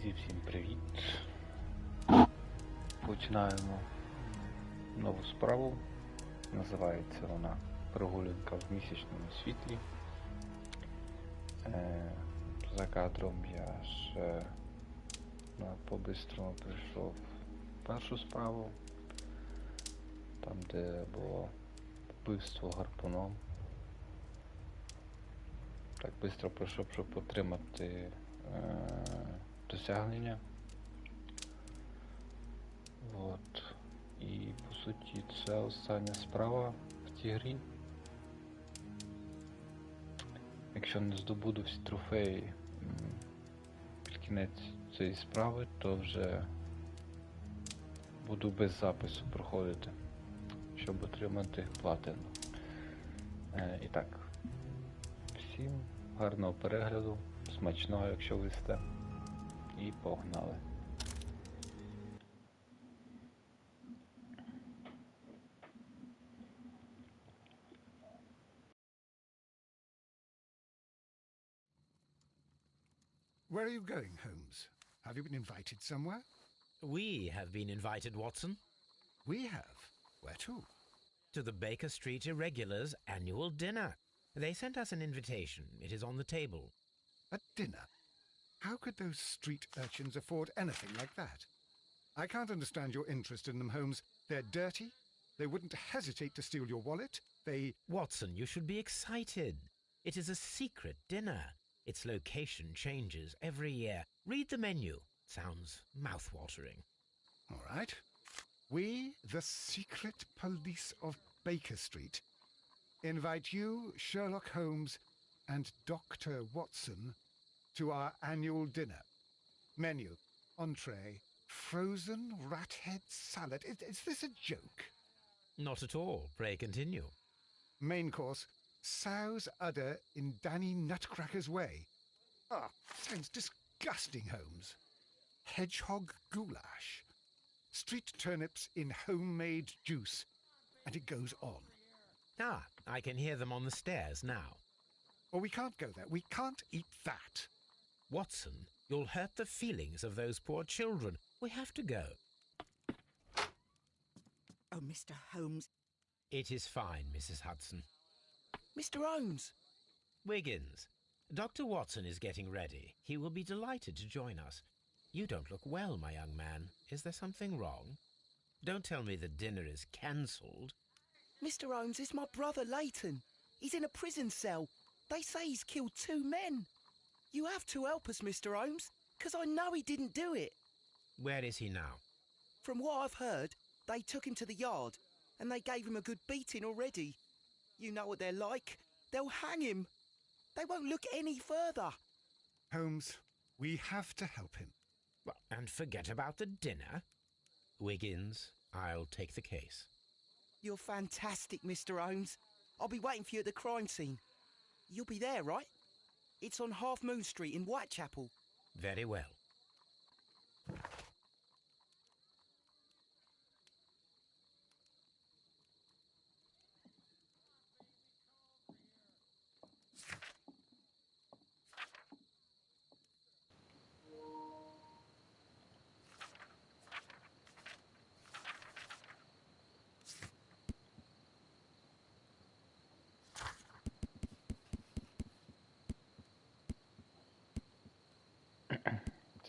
Друзі, всім привіт! Починаємо нову справу. Називається вона Прогулянка в місячному світлі. За кадром я ще по-бистрому прийшов першу справу, там де було вбивство гарпуном. Так швидко пройшов, щоб отримати досягнення. От. І по суті це остання справа в цій грі. Якщо не здобуду всі трофеї під кінець цієї справи, то вже буду без запису проходити, щоб отримати платину. І так, всім гарного перегляду, смачного, якщо ви сте, і погнали. Where are you going, Holmes? Have you been invited somewhere? We have been invited, Watson. We have. Where to? To the Baker Street Irregulars' annual dinner. They sent us an invitation. It is on the table. A dinner? How could those street urchins afford anything like that? I can't understand your interest in them, Holmes. They're dirty. They wouldn't hesitate to steal your wallet. Watson, you should be excited. It is a secret dinner. Its location changes every year. Read the menu. Sounds mouth-watering. All right. We, the secret police of Baker Street, invite you, Sherlock Holmes, and Dr. Watson to our annual dinner. Menu, entree, frozen rat head salad. Is this a joke? Not at all. Pray continue. Main course, sow's udder in Danny Nutcracker's way. Sounds disgusting, Holmes. Hedgehog goulash. Street turnips in homemade juice. And it goes on. I can hear them on the stairs now. Oh, we can't go there. We can't eat that. Watson, you'll hurt the feelings of those poor children. We have to go. Oh, Mr. Holmes. It is fine, Mrs. Hudson. Mr. Holmes! Wiggins, Dr. Watson is getting ready. He will be delighted to join us. You don't look well, my young man. Is there something wrong? Don't tell me the dinner is cancelled. Mr. Holmes, it's my brother Leighton. He's in a prison cell. They say he's killed 2 men. You have to help us, Mr. Holmes, because I know he didn't do it. Where is he now? From what I've heard, they took him to the yard, and they gave him a good beating already. You know what they're like. They'll hang him. They won't look any further. Holmes, we have to help him. Well, and forget about the dinner. Wiggins, I'll take the case. You're fantastic, Mr. Holmes. I'll be waiting for you at the crime scene. You'll be there, right? It's on Half Moon Street in Whitechapel. Very well.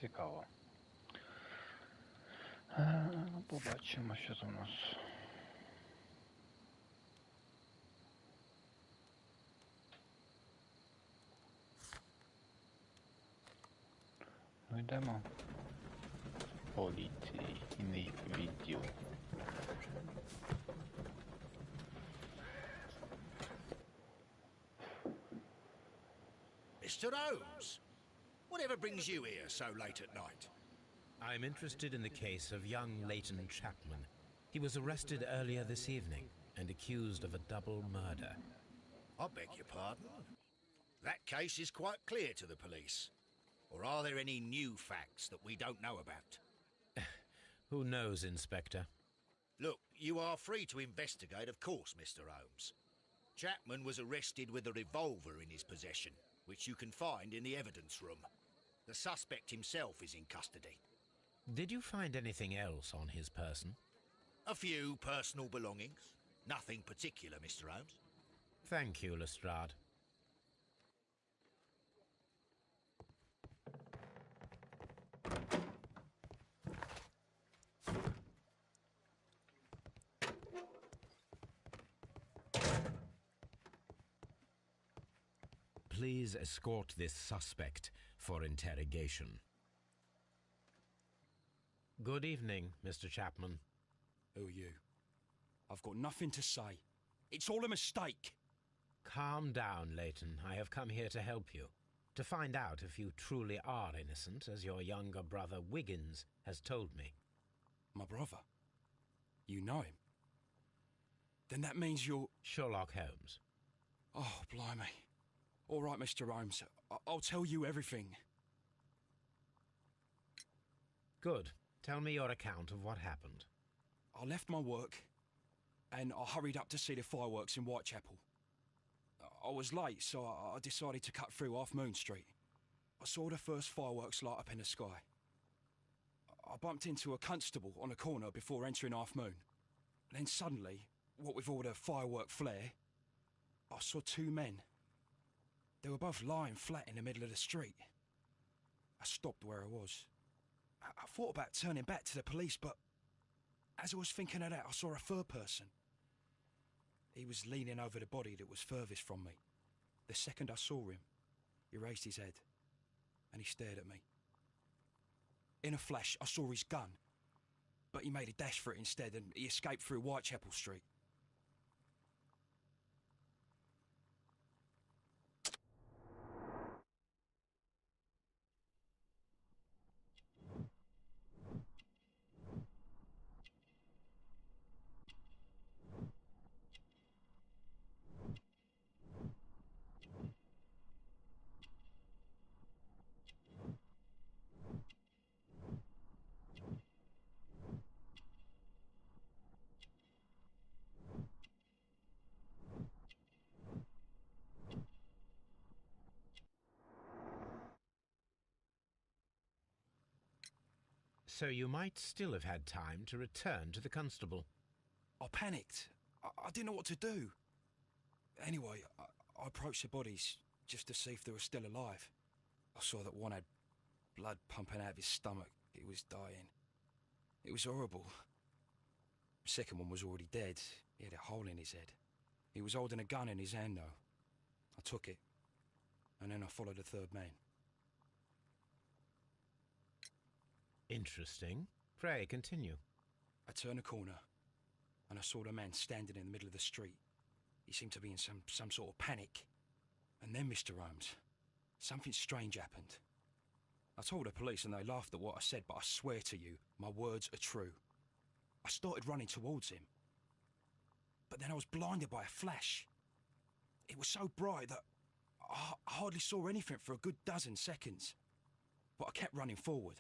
Цікаво. Побачимо, що там у нас. Ну йдемо. Поліційний відділ. Mr. Holmes, whatever brings you here so late at night? I'm interested in the case of young Leighton Chapman. He was arrested earlier this evening and accused of a double murder. I beg your pardon? That case is quite clear to the police. Or are there any new facts that we don't know about? Who knows, Inspector? Look, you are free to investigate, of course, Mr. Holmes. Chapman was arrested with a revolver in his possession, which you can find in the evidence room. The suspect himself is in custody. Did you find anything else on his person? A few personal belongings. Nothing particular, Mr. Holmes. Thank you, Lestrade. Please escort this suspect for interrogation. Good evening, Mr. Chapman. Who are you? I've got nothing to say. It's all a mistake. Calm down, Leighton. I have come here to help you. To find out if you truly are innocent, as your younger brother Wiggins has told me. My brother? You know him? Then that means you're... Sherlock Holmes. Oh, blimey. All right, Mr. Holmes. I'll tell you everything. Good. Tell me your account of what happened. I left my work and I hurried up to see the fireworks in Whitechapel. I was late, so I decided to cut through Half Moon Street. I saw the first fireworks light up in the sky. I bumped into a constable on a corner before entering Half Moon. Then suddenly, what with all the firework flare, I saw two men. They were both lying flat in the middle of the street. I stopped where I was. I thought about turning back to the police, but as I was thinking of that, I saw a third person. He was leaning over the body that was furthest from me. The second I saw him, he raised his head and he stared at me. In a flash, I saw his gun, but he made a dash for it instead and he escaped through Whitechapel Street. So you might still have had time to return to the constable. I panicked. I didn't know what to do. Anyway, I approached the bodies just to see if they were still alive. I saw that one had blood pumping out of his stomach. He was dying. It was horrible. The second one was already dead. He had a hole in his head. He was holding a gun in his hand, though. I took it, and then I followed the third man. Interesting. Pray, continue. I turned a corner, and I saw the man standing in the middle of the street. He seemed to be in some sort of panic. And then, Mr. Holmes, something strange happened. I told the police and they laughed at what I said, but I swear to you, my words are true. I started running towards him. But then I was blinded by a flash. It was so bright that I hardly saw anything for a good dozen seconds. But I kept running forward.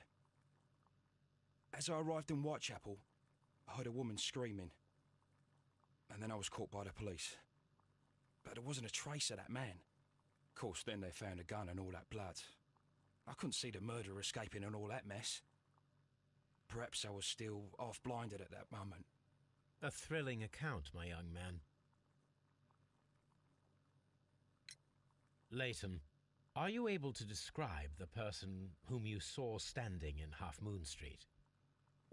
As I arrived in Whitechapel, I heard a woman screaming. And then I was caught by the police. But there wasn't a trace of that man. Of course, then they found a gun and all that blood. I couldn't see the murderer escaping and all that mess. Perhaps I was still half-blinded at that moment. A thrilling account, my young man. Leighton, are you able to describe the person whom you saw standing in Half Moon Street?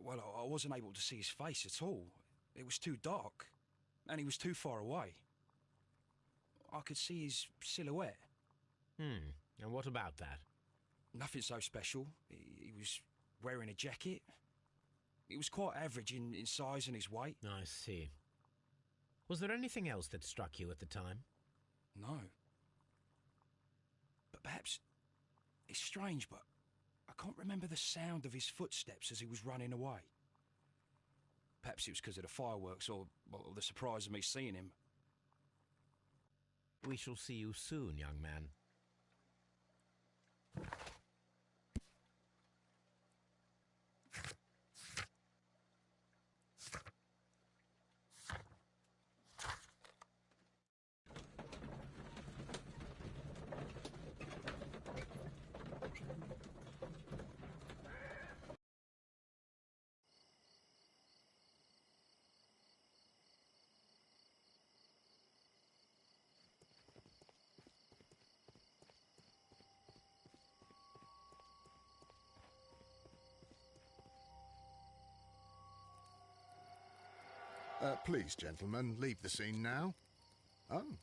Well, I wasn't able to see his face at all. It was too dark, and he was too far away. I could see his silhouette. And what about that? Nothing so special. He was wearing a jacket. He was quite average in size and his weight. I see. Was there anything else that struck you at the time? No. But perhaps it's strange, but I can't remember the sound of his footsteps as he was running away. Perhaps it was because of the fireworks or the surprise of me seeing him. We shall see you soon, young man. Please, gentlemen, leave the scene now. Oh,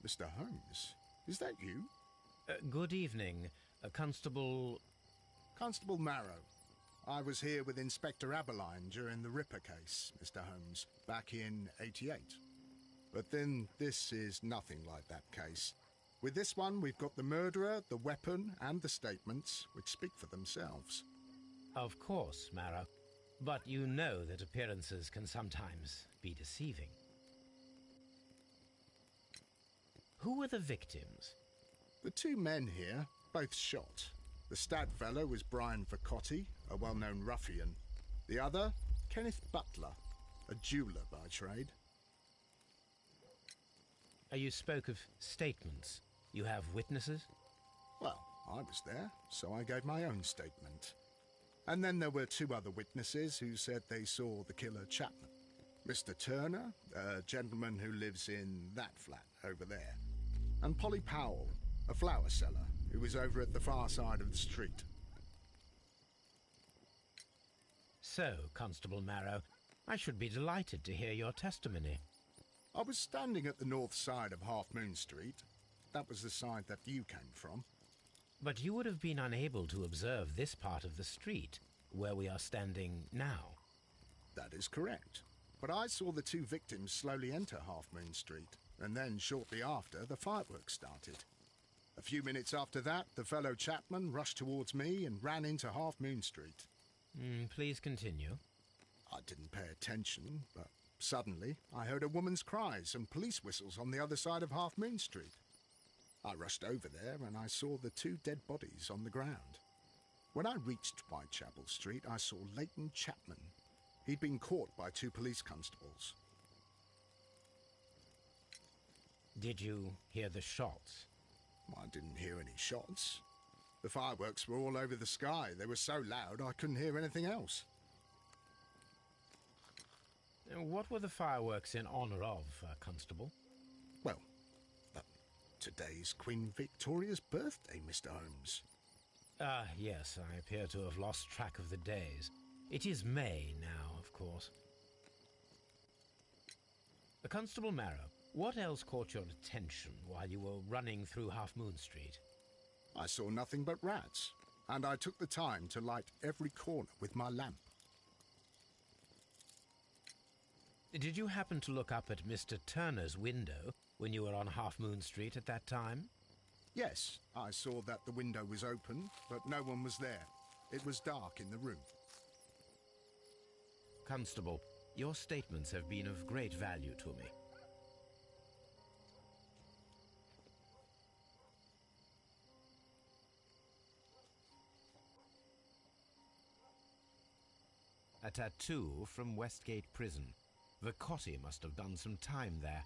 Mr. Holmes, is that you? Good evening, Constable... Constable Marrow. I was here with Inspector Aberline during the Ripper case, Mr. Holmes, back in '88. But then this is nothing like that case. With this one, we've got the murderer, the weapon, and the statements, which speak for themselves. Of course, Marrow. But you know that appearances can sometimes be deceiving. Who were the victims? The two men here, both shot. The stab fellow was Brian Vercotti, a well-known ruffian. The other, Kenneth Butler, a jeweller by trade. You spoke of statements. You have witnesses? Well, I was there, so I gave my own statement. And then there were two other witnesses who said they saw the killer Chapman. Mr. Turner, a gentleman who lives in that flat over there. And Polly Powell, a flower seller, who was over at the far side of the street. So, Constable Marrow, I should be delighted to hear your testimony. I was standing at the north side of Half Moon Street. That was the side that you came from. But you would have been unable to observe this part of the street, where we are standing now. That is correct. But I saw the two victims slowly enter Half Moon Street, and then shortly after, the fireworks started. A few minutes after that, the fellow Chapman rushed towards me and ran into Half Moon Street. Please continue. I didn't pay attention, but suddenly I heard a woman's cries and police whistles on the other side of Half Moon Street. I rushed over there and I saw the two dead bodies on the ground. When I reached Whitechapel Street, I saw Leighton Chapman. He'd been caught by two police constables. Did you hear the shots? I didn't hear any shots. The fireworks were all over the sky. They were so loud I couldn't hear anything else. What were the fireworks in honor of, Constable? Well, today's Queen Victoria's birthday, Mr. Holmes. Yes, I appear to have lost track of the days. It is May now, of course. Constable Marrow, what else caught your attention while you were running through Half Moon Street? I saw nothing but rats, and I took the time to light every corner with my lamp. Did you happen to look up at Mr. Turner's window when you were on Half Moon Street at that time? Yes, I saw that the window was open, but no one was there. It was dark in the room. Constable, your statements have been of great value to me. A tattoo from Westgate Prison. Vercotti must have done some time there.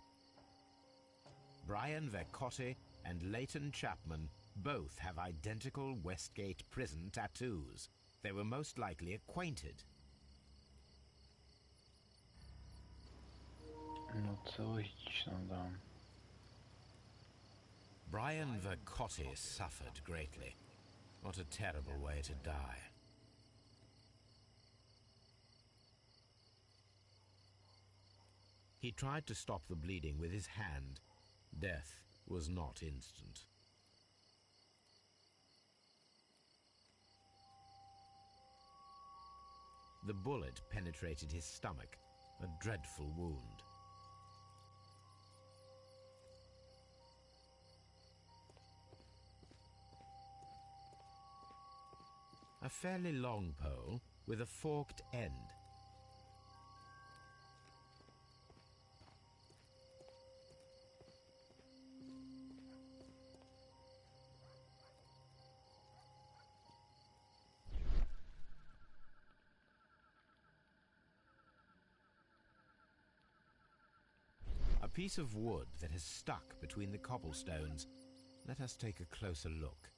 Brian Vercotti and Leighton Chapman both have identical Westgate Prison tattoos. They were most likely acquainted. Ну, це логічно, да. Brian Vercotti suffered greatly. What a terrible way to die. He tried to stop the bleeding with his hand. Death was not instant. The bullet penetrated his stomach, a dreadful wound. A fairly long pole with a forked end. A piece of wood that has stuck between the cobblestones. Let us take a closer look.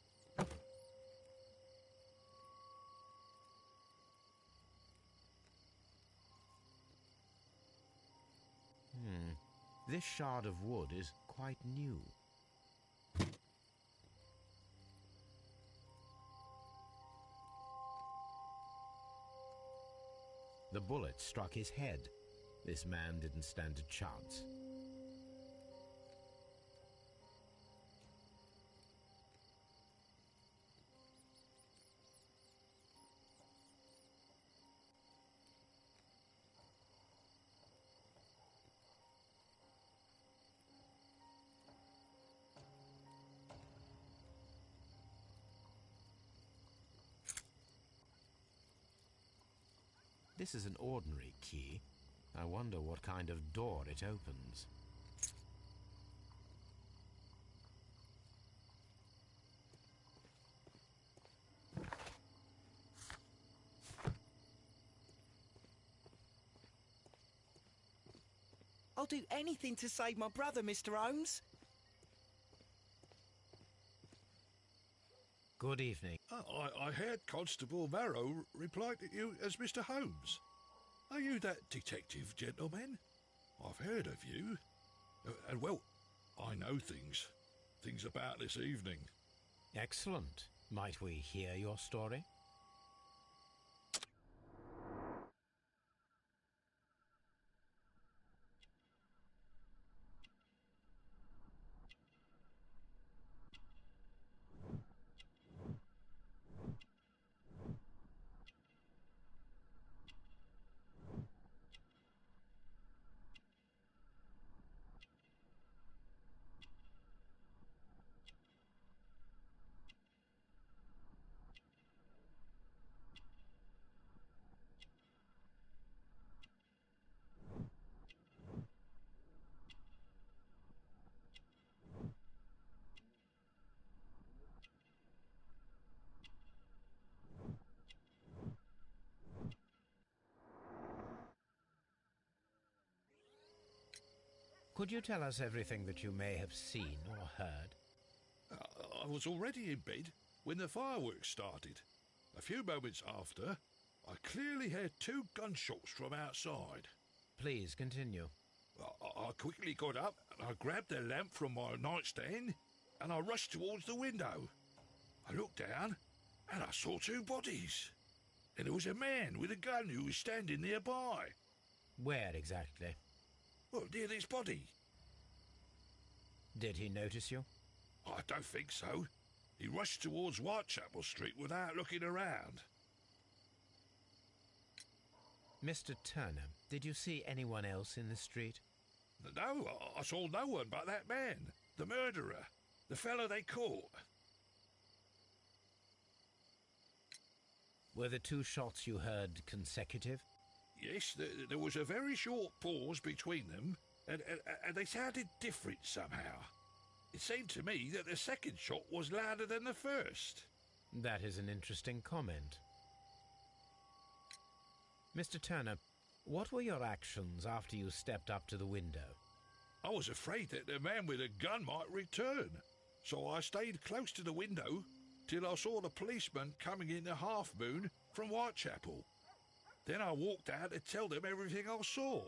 This shard of wood is quite new. The bullet struck his head. This man didn't stand a chance. This is an ordinary key. I wonder what kind of door it opens. I'll do anything to save my brother, Mr. Holmes. Good evening. I heard Constable Marrow reply to you as Mr. Holmes. Are you that detective, gentleman? I've heard of you. And, well, I know things about this evening. Excellent. Might we hear your story? Could you tell us everything that you may have seen or heard? I was already in bed when the fireworks started. A few moments after, I clearly heard 2 gunshots from outside. Please continue. I quickly got up and I grabbed the lamp from my nightstand and I rushed towards the window. I looked down and I saw 2 bodies. And there was a man with a gun who was standing nearby. Where exactly? Well, near this body. Did he notice you? I don't think so. He rushed towards Whitechapel Street without looking around. Mr. Turner, did you see anyone else in the street? No, I saw no one but that man, the murderer, the fellow they caught. Were the 2 shots you heard consecutive? Yes, there was a very short pause between them, and they sounded different somehow. It seemed to me that the second shot was louder than the first. That is an interesting comment. Mr. Turner, what were your actions after you stepped up to the window? I was afraid that the man with a gun might return, so I stayed close to the window till I saw the policeman coming in the Half Moon from Whitechapel. Then I walked out to tell them everything I saw.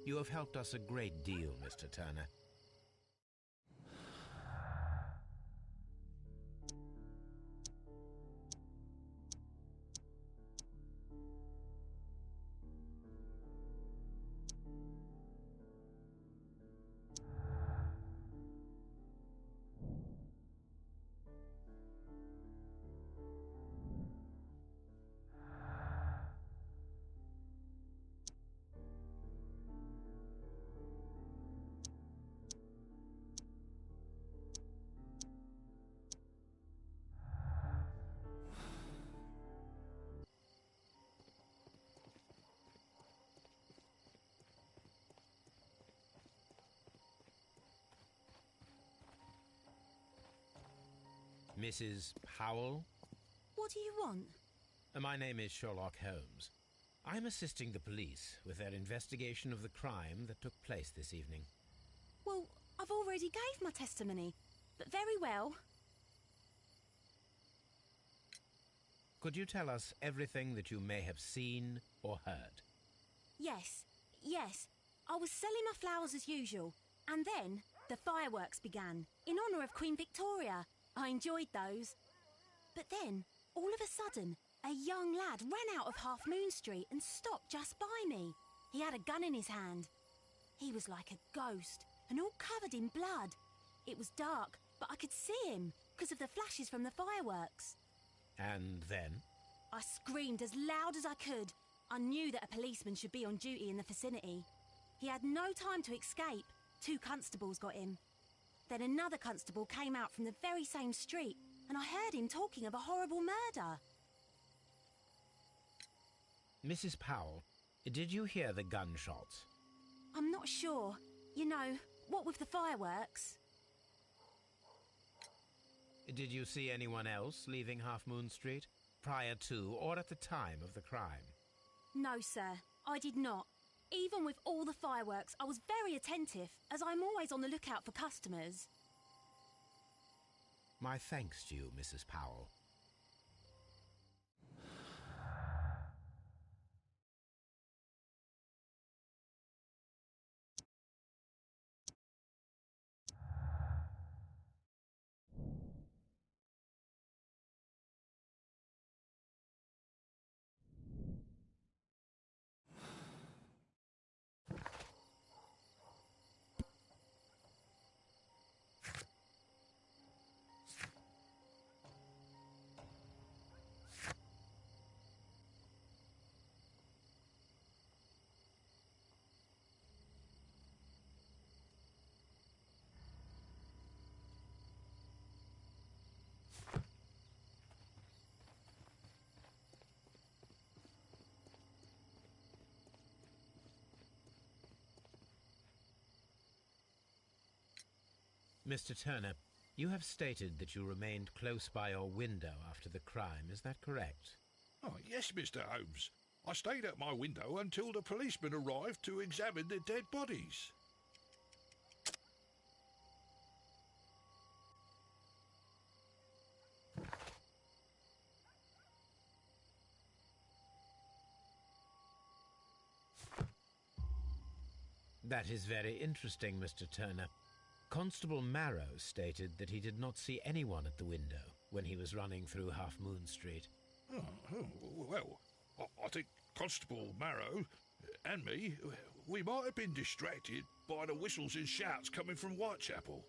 You have helped us a great deal, Mr. Turner. Mrs. Powell? What do you want? My name is Sherlock Holmes. I'm assisting the police with their investigation of the crime that took place this evening. Well, I've already gave my testimony, but very well. Could you tell us everything that you may have seen or heard? Yes. I was selling my flowers as usual, and then the fireworks began, in honour of Queen Victoria. I enjoyed those. But then, all of a sudden, A young lad ran out of Half Moon Street and stopped just by me. He had a gun in his hand. He was like a ghost and all covered in blood. It was dark, but I could see him because of the flashes from the fireworks. And then? I screamed as loud as I could. I knew that a policeman should be on duty in the vicinity. He had no time to escape. 2 constables got him. Then another constable came out from the very same street, and I heard him talking of a horrible murder. Mrs. Powell, did you hear the gunshots? I'm not sure. You know, what with the fireworks? Did you see anyone else leaving Half Moon Street, prior to or at the time of the crime? No, sir, I did not. Even with all the fireworks, I was very attentive, as I'm always on the lookout for customers. My thanks to you, Mrs. Powell. Mr. Turner, you have stated that you remained close by your window after the crime, is that correct? Oh, yes, Mr. Holmes. I stayed at my window until the policeman arrived to examine the dead bodies. That is very interesting, Mr. Turner. Constable Marrow stated that he did not see anyone at the window when he was running through Half Moon Street. Well, I think Constable Marrow and me, we might have been distracted by the whistles and shouts coming from Whitechapel.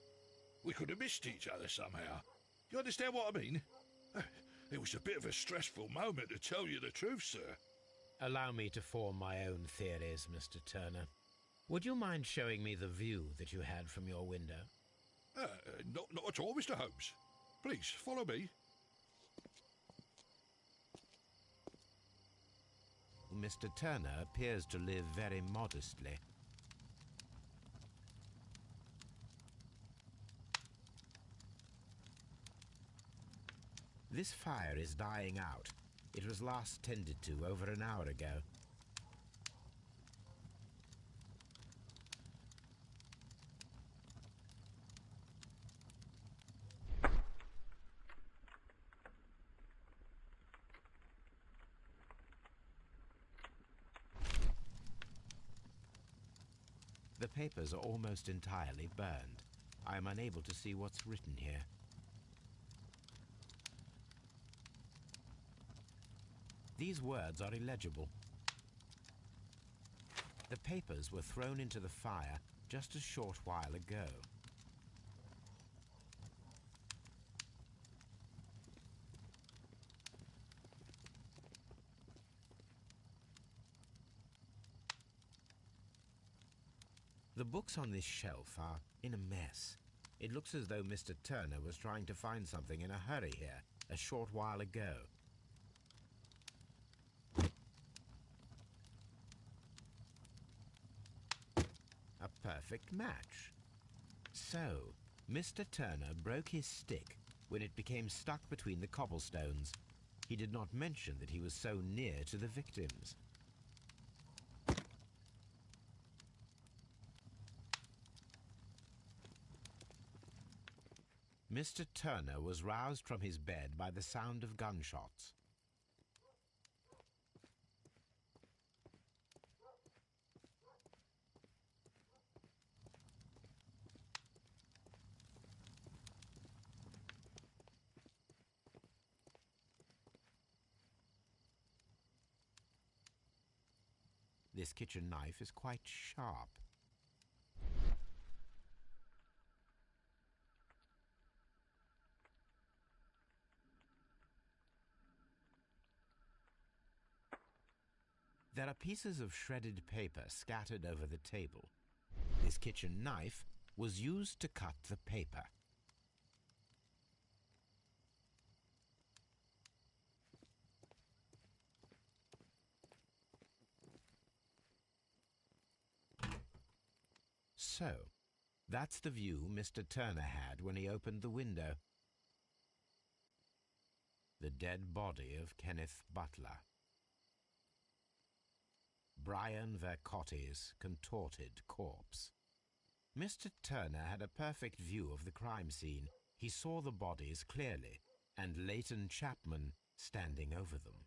We could have missed each other somehow. You understand what I mean? It was a bit of a stressful moment, to tell you the truth, sir. Allow me to form my own theories, Mr. Turner. Would you mind showing me the view that you had from your window? Not at all, Mr. Holmes. Please, follow me. Mr. Turner appears to live very modestly. This fire is dying out. It was last tended to over an hour ago. The papers are almost entirely burned. I am unable to see what's written here. These words are illegible. The papers were thrown into the fire just a short while ago. The books on this shelf are in a mess. It looks as though Mr. Turner was trying to find something in a hurry here a short while ago. A perfect match. So, Mr. Turner broke his stick when it became stuck between the cobblestones. He did not mention that he was so near to the victims. Mr. Turner was roused from his bed by the sound of gunshots. This kitchen knife is quite sharp. There are pieces of shredded paper scattered over the table. This kitchen knife was used to cut the paper. So, that's the view Mr. Turner had when he opened the window. The dead body of Kenneth Butler. Brian Vercotti's contorted corpse. Mr. Turner had a perfect view of the crime scene. He saw the bodies clearly, and Leighton Chapman standing over them.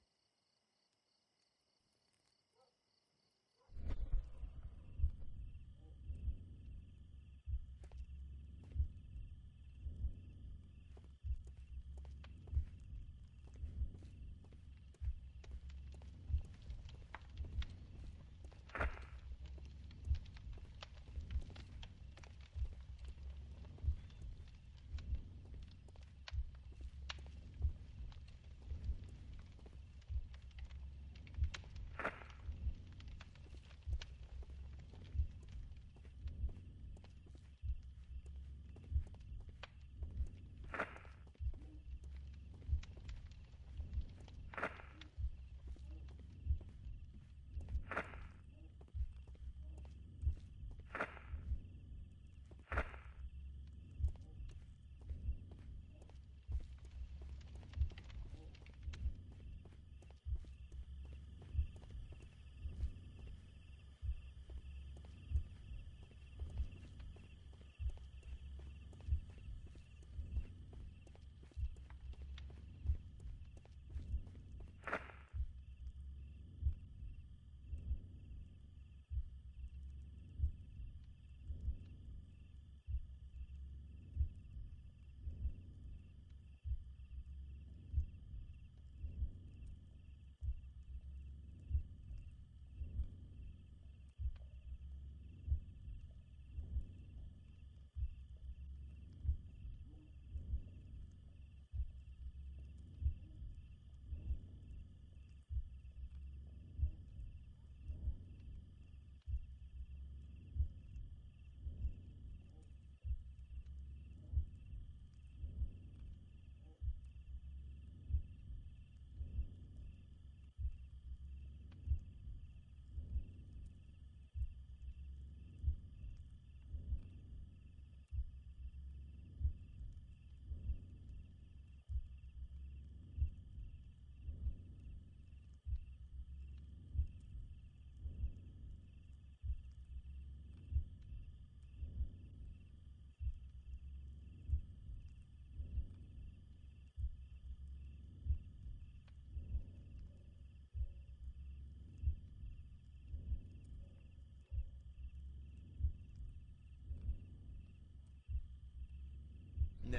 No,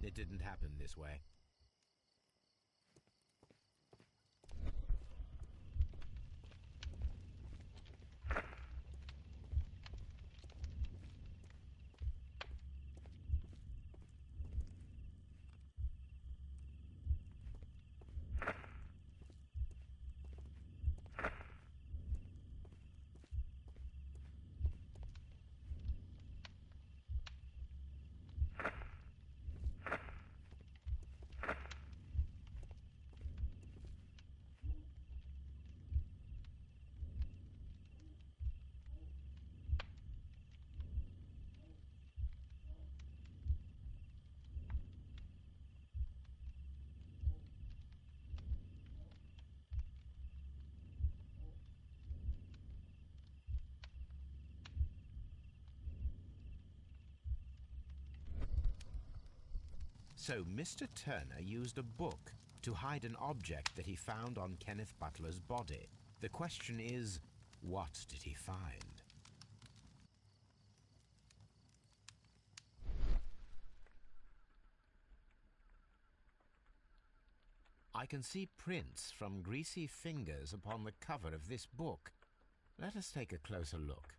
it didn't happen this way. So Mr. Turner used a book to hide an object that he found on Kenneth Butler's body. The question is, what did he find? I can see prints from greasy fingers upon the cover of this book. Let us take a closer look.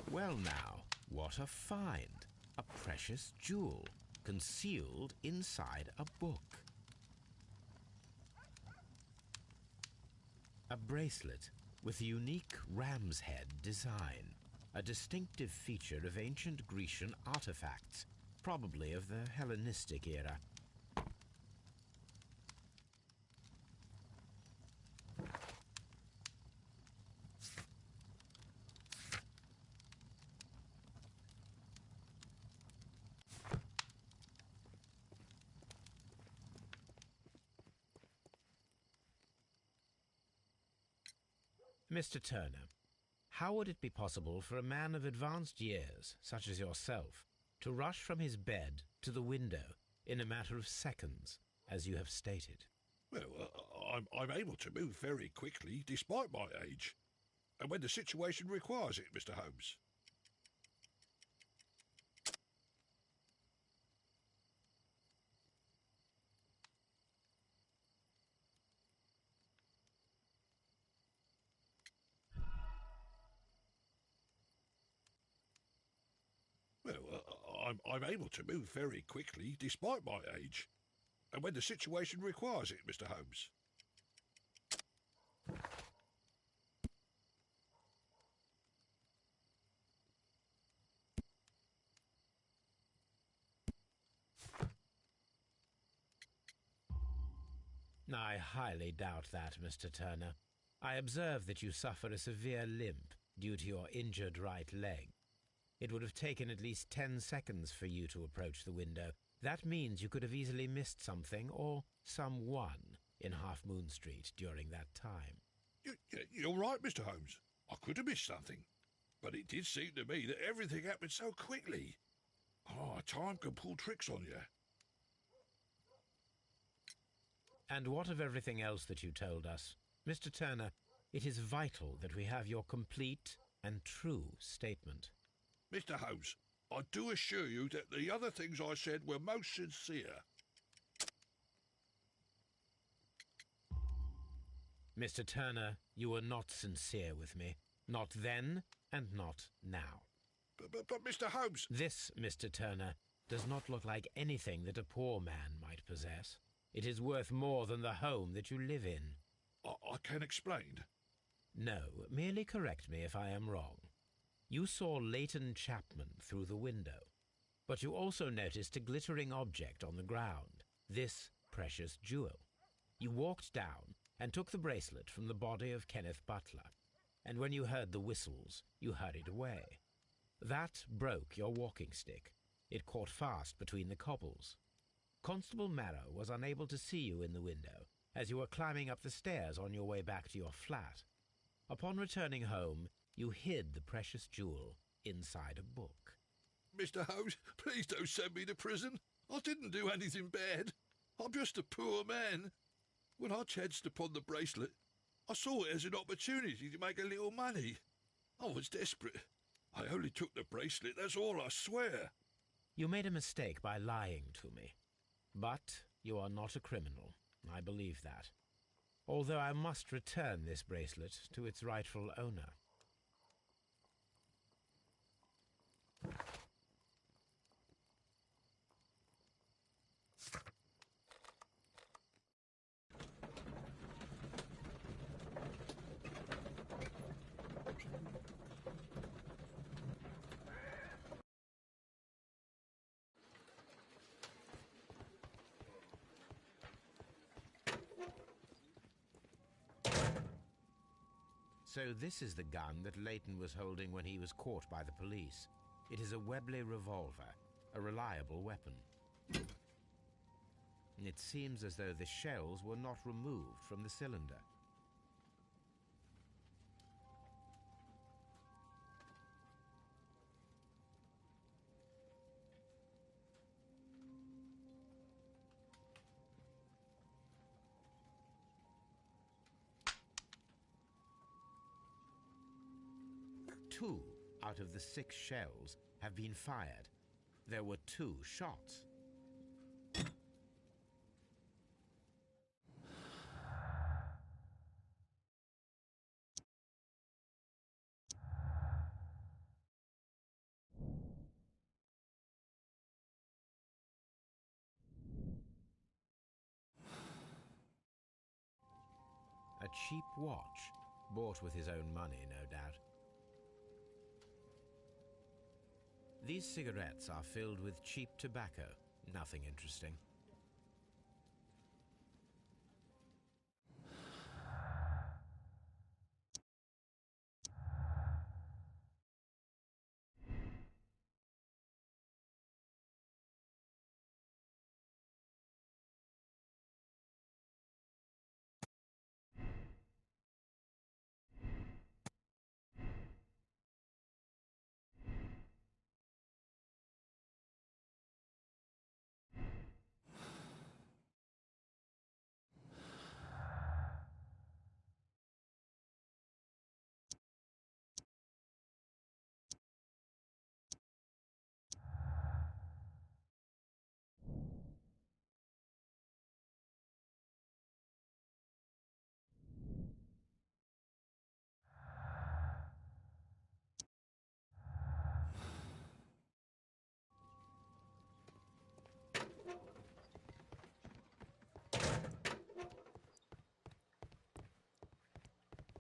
Well now, what a find! A precious jewel, concealed inside a book. A bracelet with a unique ram's head design, a distinctive feature of ancient Grecian artifacts, probably of the Hellenistic era. Mr. Turner, how would it be possible for a man of advanced years, such as yourself, to rush from his bed to the window in a matter of seconds, as you have stated? Well, I'm able to move very quickly, despite my age, and when the situation requires it, Mr. Holmes. Well, I'm able to move very quickly, despite my age, and when the situation requires it, Mr. Holmes. I highly doubt that, Mr. Turner. I observe that you suffer a severe limp due to your injured right leg. It would have taken at least 10 seconds for you to approach the window. That means you could have easily missed something or someone in Half Moon Street during that time. You're right, Mr. Holmes. I could have missed something. But it did seem to me that everything happened so quickly. Oh, time can pull tricks on you. And what of everything else that you told us? Mr. Turner, it is vital that we have your complete and true statement. Mr. Holmes, I do assure you that the other things I said were most sincere. Mr. Turner, you were not sincere with me. Not then and not now. But Mr. Holmes... This, Mr. Turner, does not look like anything that a poor man might possess. It is worth more than the home that you live in. I can explain. No, merely correct me if I am wrong. You saw Leighton Chapman through the window, but you also noticed a glittering object on the ground, this precious jewel. You walked down and took the bracelet from the body of Kenneth Butler, and when you heard the whistles, you hurried away. That broke your walking stick. It caught fast between the cobbles. Constable Marrow was unable to see you in the window as you were climbing up the stairs on your way back to your flat. Upon returning home, you hid the precious jewel inside a book. Mr. Holmes, please don't send me to prison. I didn't do anything bad. I'm just a poor man. When I chanced upon the bracelet, I saw it as an opportunity to make a little money. I was desperate. I only took the bracelet, that's all, I swear. You made a mistake by lying to me. But you are not a criminal. I believe that. Although I must return this bracelet to its rightful owner. So this is the gun that Leighton was holding when he was caught by the police. It is a Webley revolver, a reliable weapon. It seems as though the shells were not removed from the cylinder. Two out of the 6 shells have been fired. There were 2 shots. cheap watch, bought with his own money, no doubt. These cigarettes are filled with cheap tobacco, nothing interesting.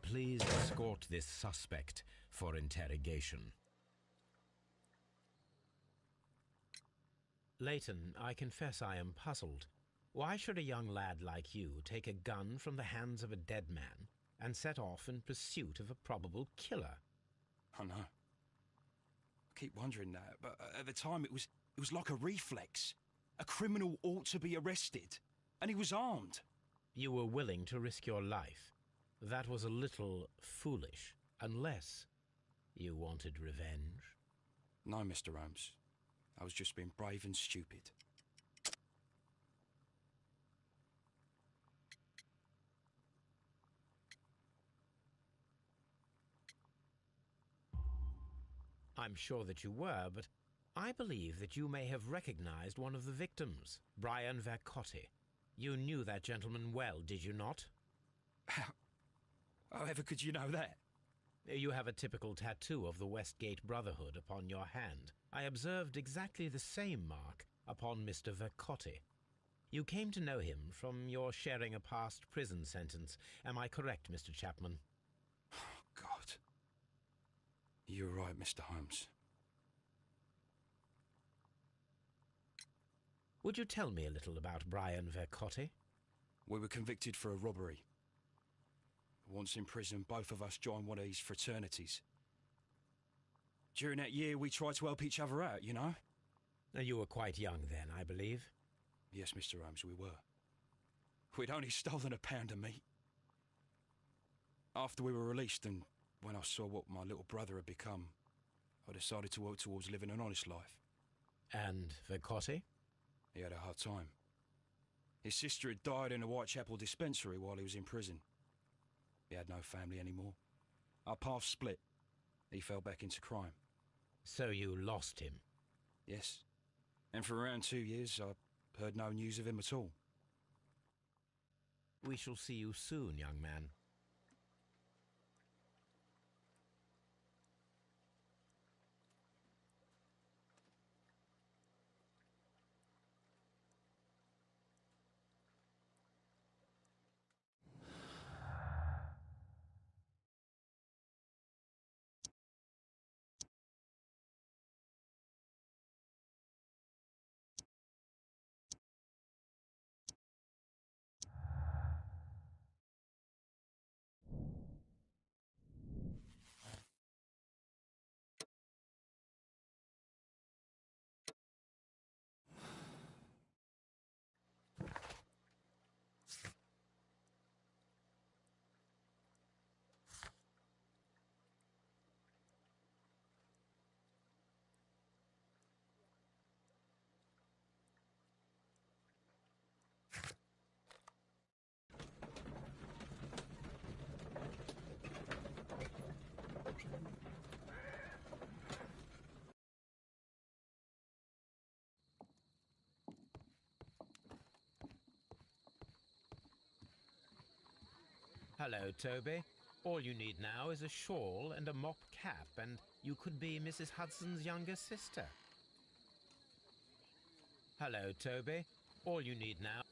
Please escort this suspect for interrogation. Leighton, I confess I am puzzled. Why should a young lad like you take a gun from the hands of a dead man and set off in pursuit of a probable killer? I know. I keep wondering that, but at the time it was like a reflex. A criminal ought to be arrested, and he was armed. You were willing to risk your life. That was a little foolish, unless you wanted revenge. No, Mr. Holmes. I was just being brave and stupid. I'm sure that you were, but I believe that you may have recognized one of the victims, Brian Vercotti. You knew that gentleman well, did you not? However could you know that? You have a typical tattoo of the Westgate Brotherhood upon your hand. I observed exactly the same mark upon Mr. Vercotti. You came to know him from your sharing a past prison sentence. Am I correct, Mr. Chapman? Oh, God. You're right, Mr. Holmes. Would you tell me a little about Brian Vercotti? We were convicted for a robbery. Once in prison, both of us joined one of these fraternities. During that year, we tried to help each other out, you know? You were quite young then, I believe. Yes, Mr. Holmes, we were. We'd only stolen a pound of meat. After we were released, and when I saw what my little brother had become, I decided to work towards living an honest life. And Vercotti? He had a hard time. His sister had died in a Whitechapel dispensary while he was in prison. He had no family anymore. Our paths split. He fell back into crime. So you lost him? Yes. And for around 2 years, I heard no news of him at all. We shall see you soon, young man. Hello, Toby. All you need now is a shawl and a mop cap, and you could be Mrs. Hudson's younger sister. Hello, Toby. All you need now...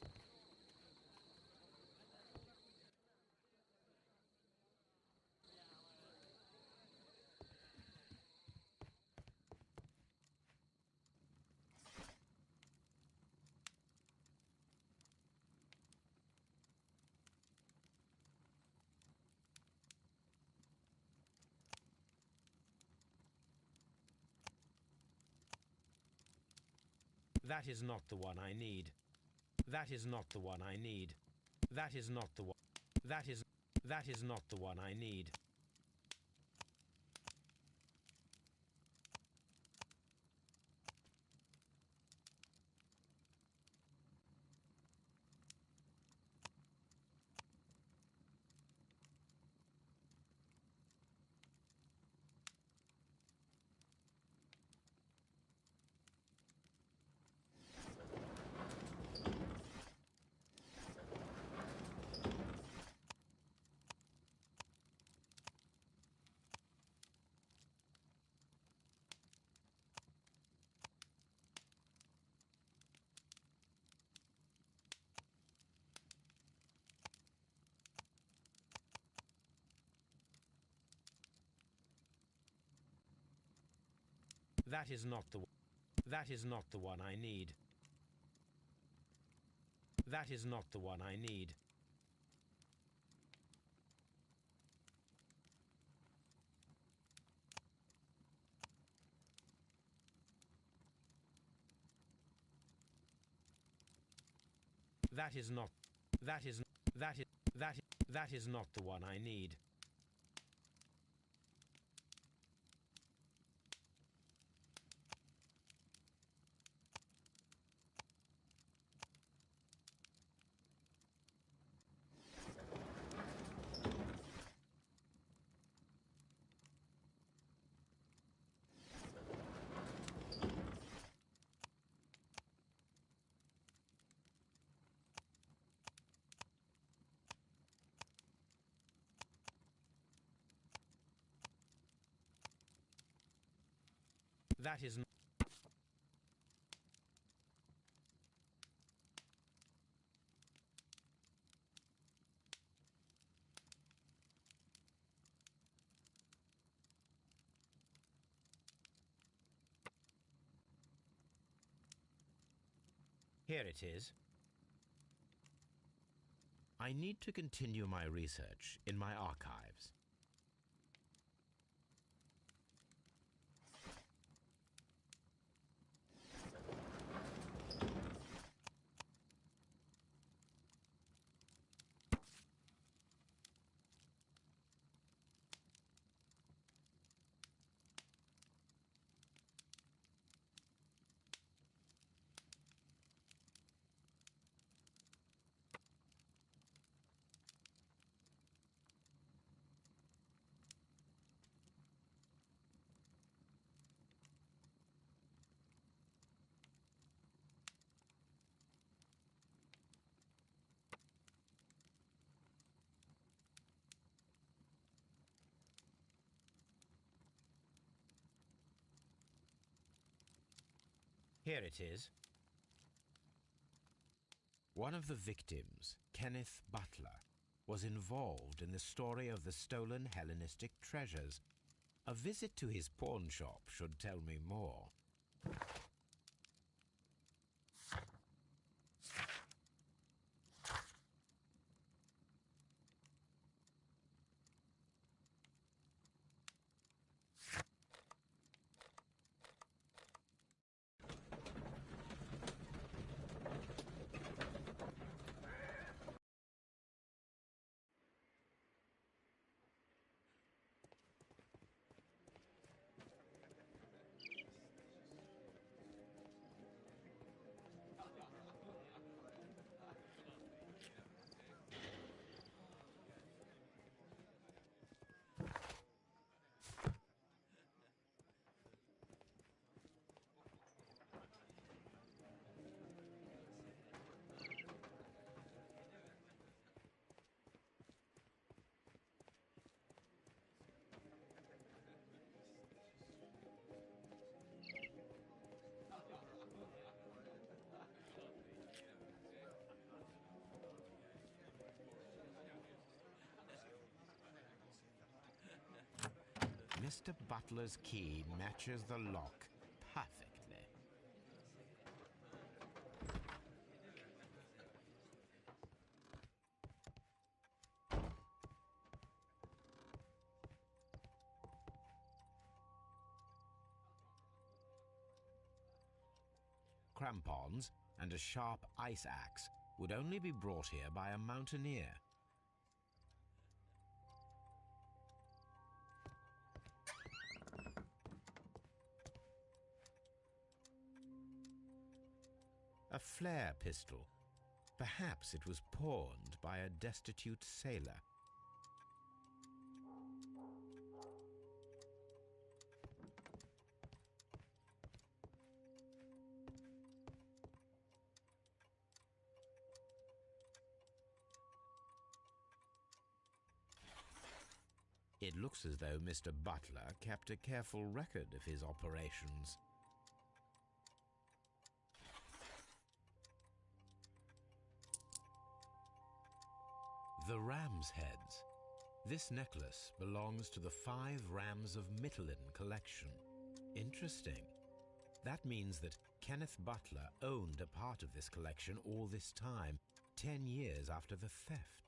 That is not the one I need. That is not the one I need. That is not the one. That is not the one I need. That is not the. That is not the one I need. That is not the one I need. That is not. That is. That is not the one I need. That is not. Here it is. I need to continue my research in my archives. Here it is. One of the victims, Kenneth Butler, was involved in the story of the stolen Hellenistic treasures. A visit to his pawn shop should tell me more. Mr. Butler's key matches the lock perfectly. crampons and a sharp ice axe would only be brought here by a mountaineer. A flare pistol. Perhaps it was pawned by a destitute sailor. It looks as though Mr. Butler kept a careful record of his operations. The ram's heads. This necklace belongs to the 5 Rams of Mittelin collection. Interesting. That means that Kenneth Butler owned a part of this collection all this time, 10 years after the theft.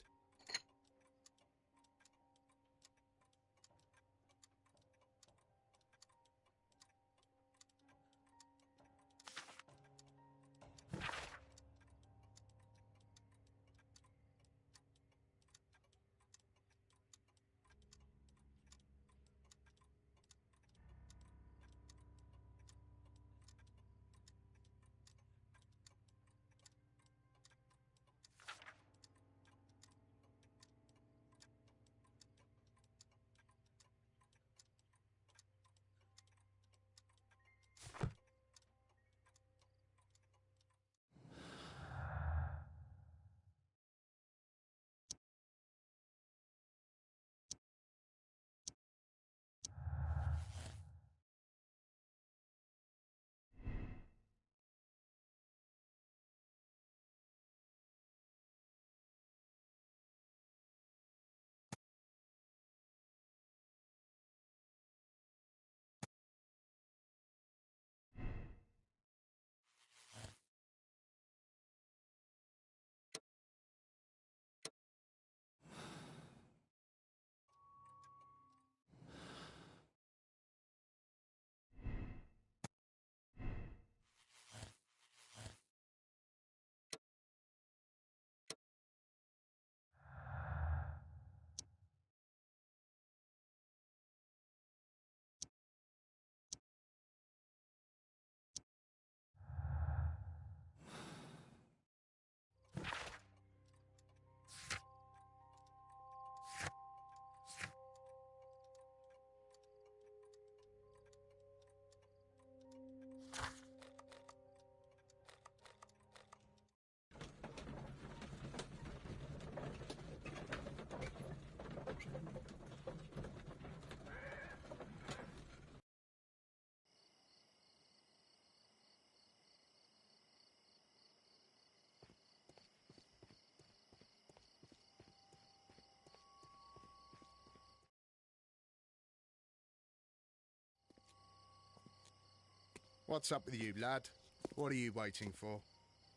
What's up with you, lad? What are you waiting for?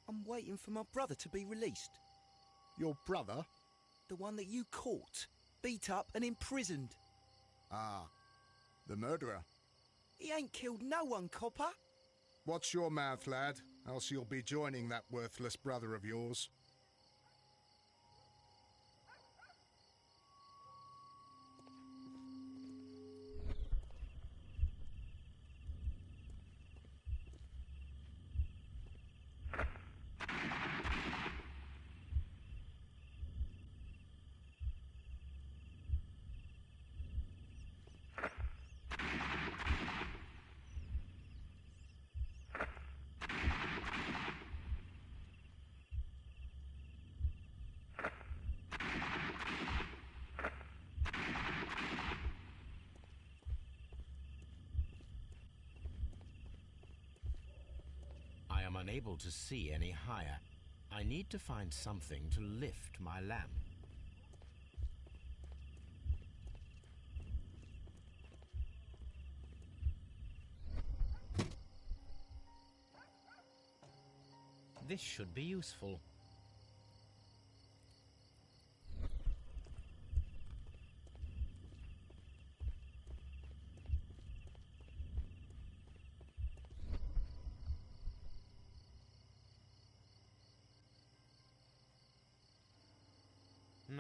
I'm waiting for my brother to be released. Your brother? The one that you caught, beat up and imprisoned. Ah, the murderer. He ain't killed no one, copper. Watch your mouth, lad, else you'll be joining that worthless brother of yours. I am unable to see any higher. I need to find something to lift my lamp. This should be useful.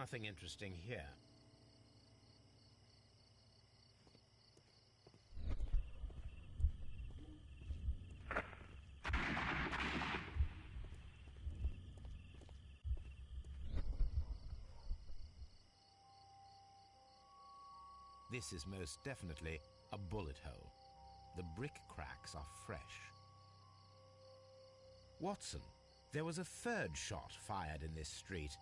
nothing interesting here. This is most definitely a bullet hole. The brick cracks are fresh. Watson, there was a third shot fired in this street.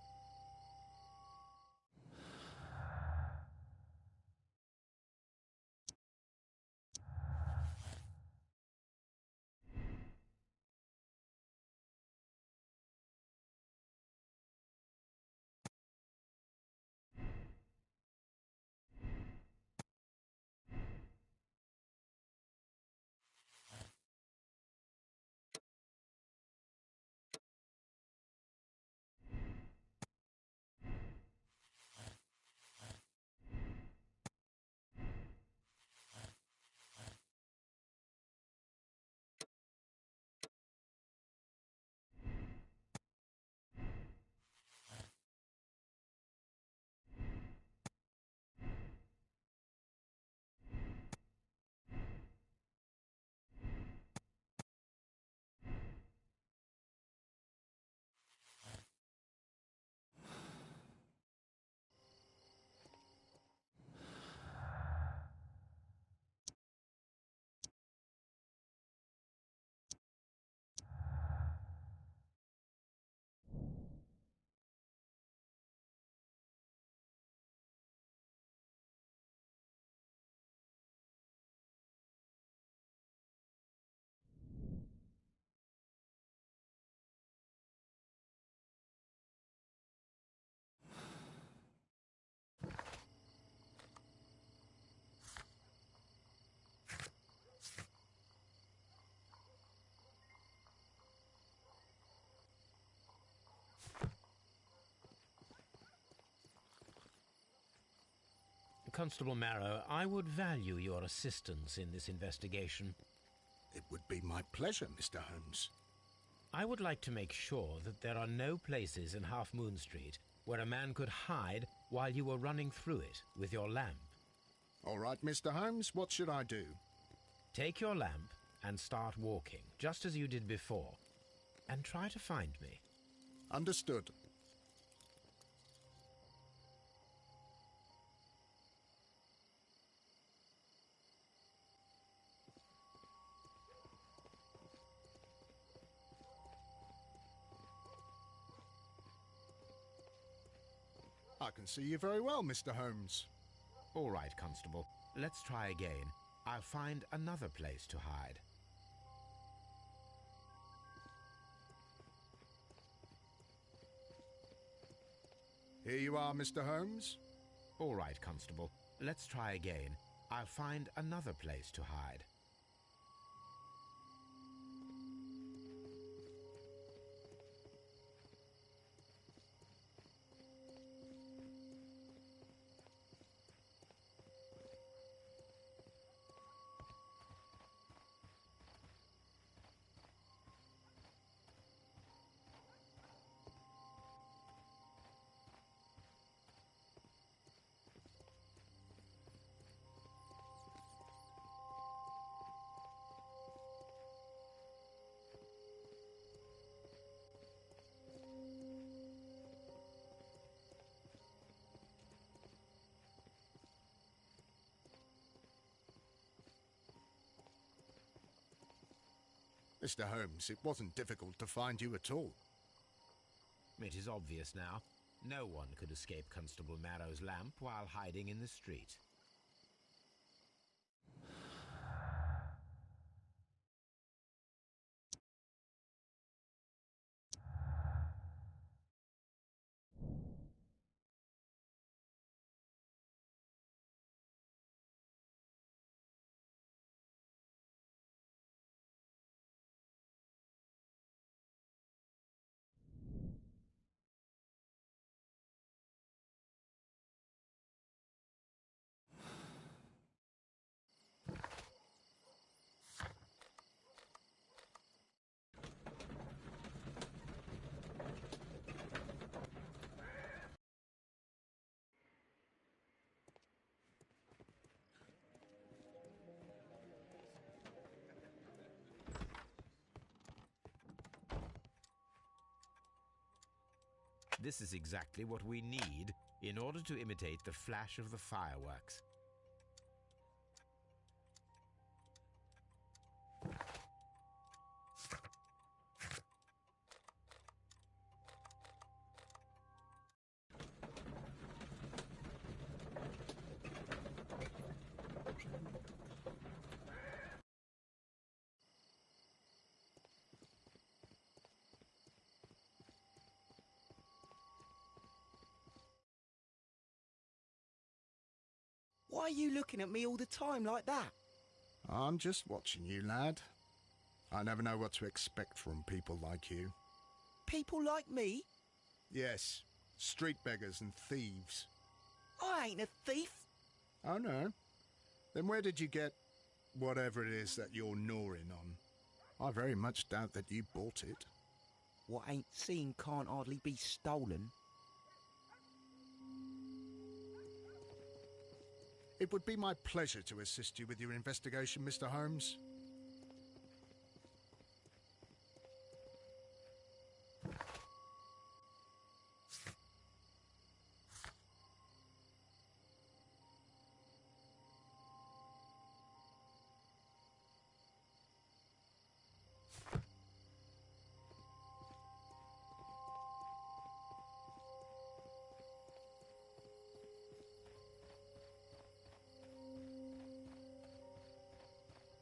Constable Marrow, I would value your assistance in this investigation. It would be my pleasure, Mr. Holmes. I would like to make sure that there are no places in Half Moon Street where a man could hide while you were running through it with your lamp. All right, Mr. Holmes, what should I do? Take your lamp and start walking, just as you did before, and try to find me. Understood. I can see you very well, Mr. Holmes. All right, Constable. Let's try again. I'll find another place to hide. Here you are, Mr. Holmes. All right, Constable. Let's try again. I'll find another place to hide. Mr. Holmes, it wasn't difficult to find you at all. It is obvious now. No one could escape Constable Marrow's lamp while hiding in the street. This is exactly what we need in order to imitate the flash of the fireworks. Why are you looking at me all the time like that? I'm just watching you, lad. I never know what to expect from people like you. People like me? Yes, street beggars and thieves. I ain't a thief. Oh, no? Then where did you get whatever it is that you're gnawing on? I very much doubt that you bought it. What ain't seen can't hardly be stolen. It would be my pleasure to assist you with your investigation, Mr. Holmes.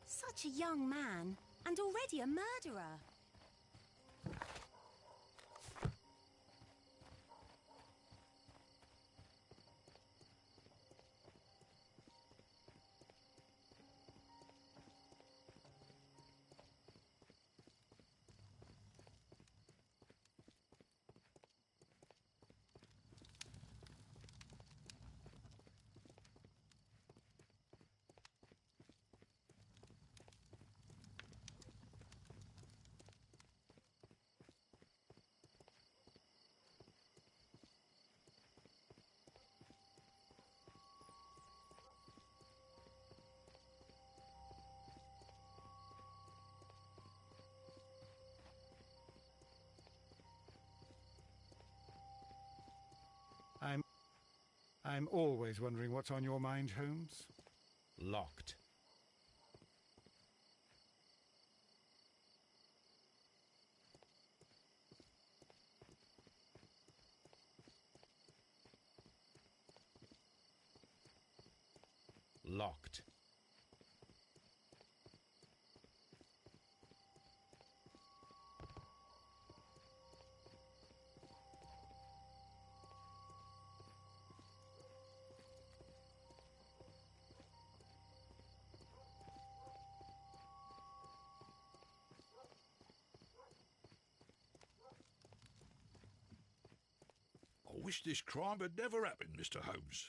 Such a young man, and already a murderer. I'm always wondering what's on your mind, Holmes. Locked. Locked. I wish this crime had never happened, Mr. Holmes.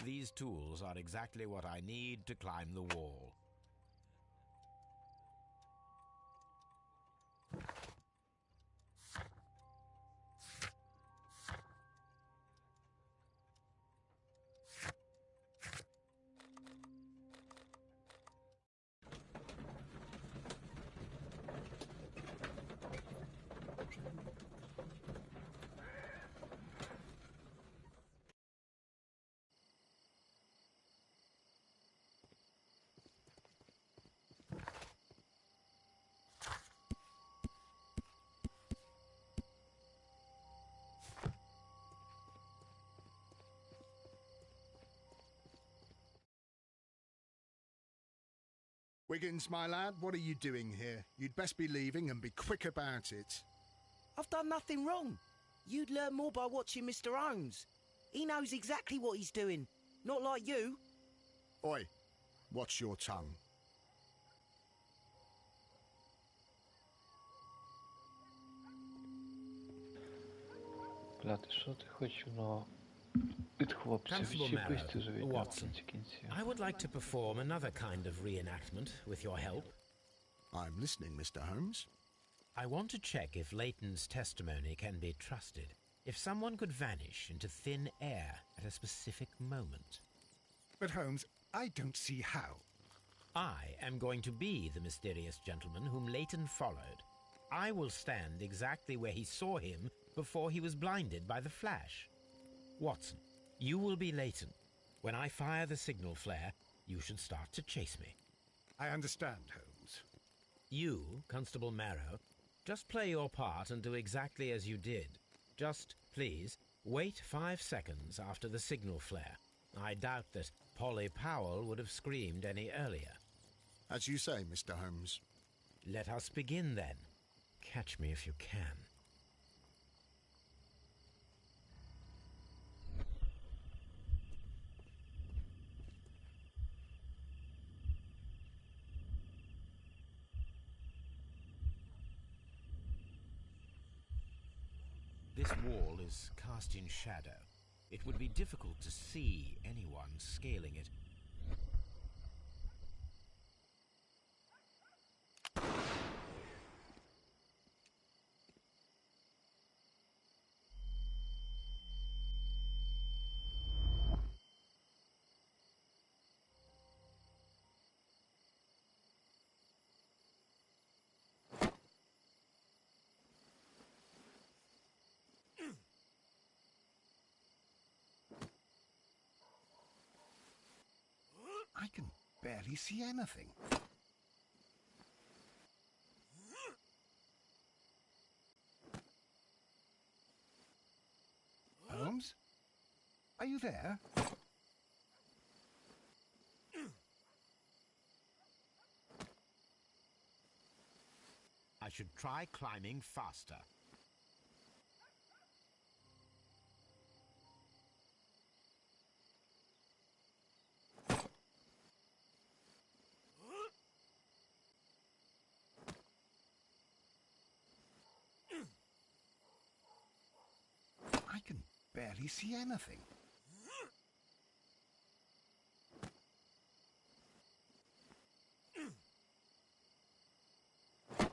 These tools are exactly what I need to climb the wall. Wiggins, my lad, what are you doing here? You'd best be leaving and be quick about it. I've done nothing wrong. You'd learn more by watching Mr. Holmes. He knows exactly what he's doing, not like you. Oi, watch your tongue. Бляти, що ти хочеш, ну, від хлопця Constable відчепись вже від нього в Watson, кінці кінців. I would like to perform another kind of reenactment with your help. I'm listening, Mr. Holmes. I want to check if Leighton's testimony can be trusted. If someone could vanish into thin air at a specific moment. But Holmes, I don't see how. I am going to be the mysterious gentleman whom Leighton followed. I will stand exactly where he saw him before he was blinded by the flash. Watson, you will be Leighton. When I fire the signal flare, you should start to chase me. I understand, Holmes. You, Constable Marrow, just play your part and do exactly as you did. Just, please, wait 5 seconds after the signal flare. I doubt that Polly Powell would have screamed any earlier. As you say, Mr. Holmes. Let us begin then. Catch me if you can. This wall is cast in shadow. It would be difficult to see anyone scaling it. I can barely see anything. Holmes? Are you there? I should try climbing faster. I can barely see anything.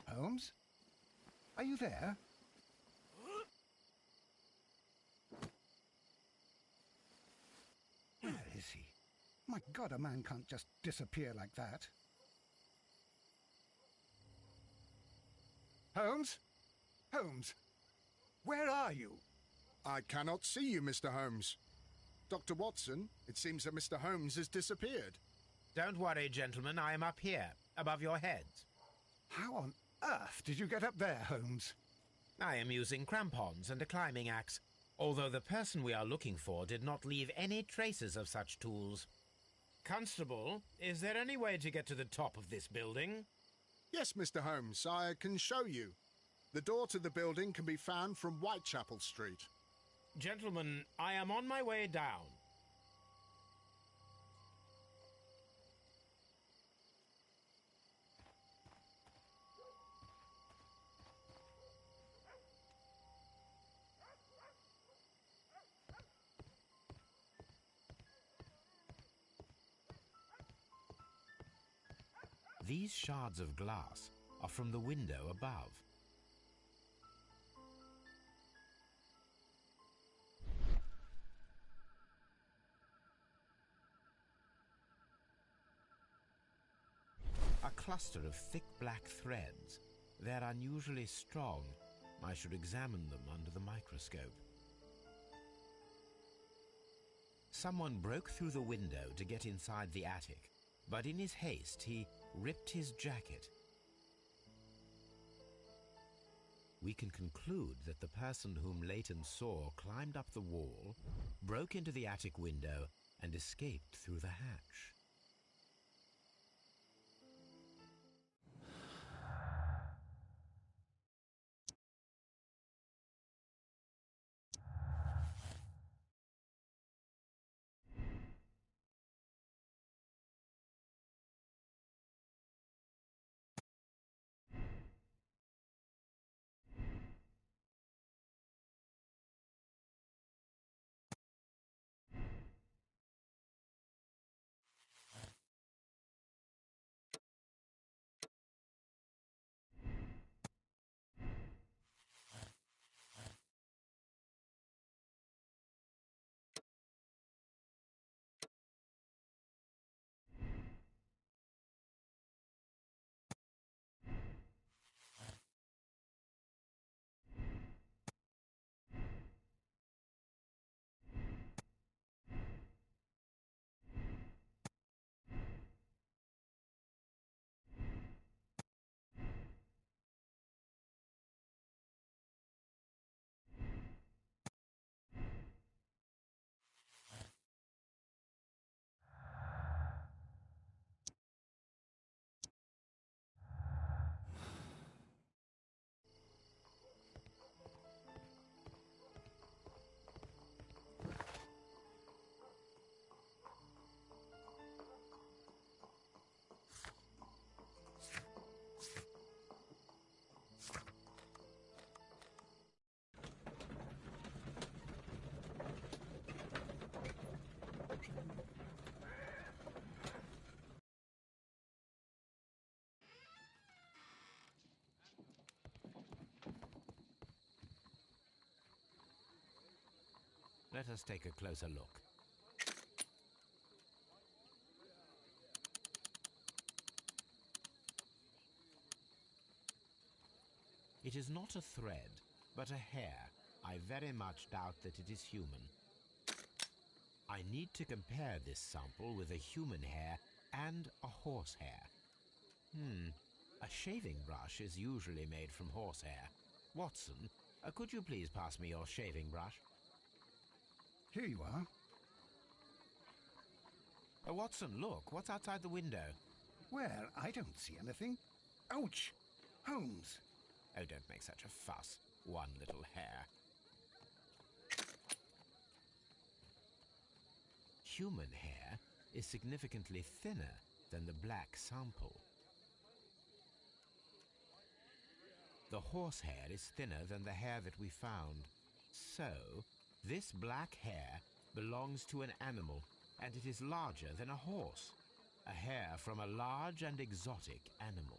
Holmes? Are you there? Where is he? My God, a man can't just disappear like that. Holmes? Holmes? Where are you? I cannot see you, Mr. Holmes. Dr. Watson, it seems that Mr. Holmes has disappeared. Don't worry, gentlemen, I am up here, above your heads. How on earth did you get up there, Holmes? I am using crampons and a climbing axe, although the person we are looking for did not leave any traces of such tools. Constable, is there any way to get to the top of this building? Yes, Mr. Holmes, I can show you. The door to the building can be found from Whitechapel Street. Gentlemen, I am on my way down. These shards of glass are from the window above. A cluster of thick black threads. They're unusually strong. I should examine them under the microscope. Someone broke through the window to get inside the attic, but in his haste he ripped his jacket. We can conclude that the person whom Leighton saw climbed up the wall, broke into the attic window, and escaped through the hatch. let us take a closer look. It is not a thread, but a hair. I very much doubt that it is human. I need to compare this sample with a human hair and a horse hair. A shaving brush is usually made from horsehair. Watson, could you please pass me your shaving brush? Here you are. Watson, look, what's outside the window? Well, I don't see anything. Ouch! Holmes! Oh, don't make such a fuss. One little hair. Human hair is significantly thinner than the black sample. The horsehair is thinner than the hair that we found. So, this black hair belongs to an animal, and it is larger than a horse. A hair from a large and exotic animal.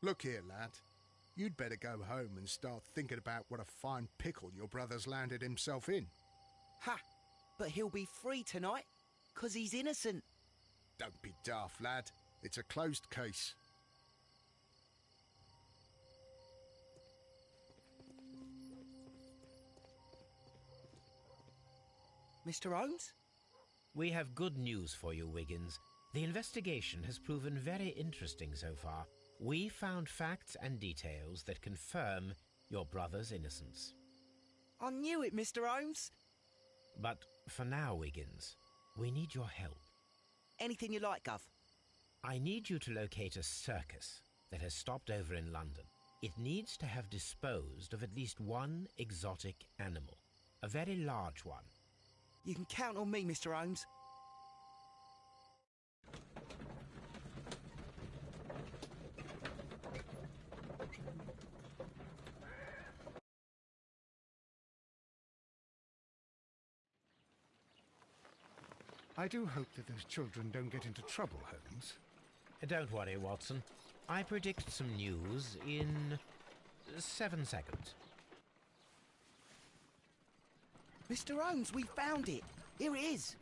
Look here, lad. You'd better go home and start thinking about what a fine pickle your brother's landed himself in. Ha! But he'll be free tonight, 'cause he's innocent. Don't be daft, lad. It's a closed case. Mr. Holmes? We have good news for you, Wiggins. The investigation has proven very interesting so far. We found facts and details that confirm your brother's innocence. I knew it, Mr. Holmes. But for now, Wiggins, we need your help. Anything you like, Gov. I need you to locate a circus that has stopped over in London. It needs to have disposed of at least one exotic animal, a very large one. You can count on me, Mr. Holmes. I do hope that those children don't get into trouble, Holmes. Don't worry, Watson. I predict some news in 7 seconds. Mr. Holmes, we found it. Here it is.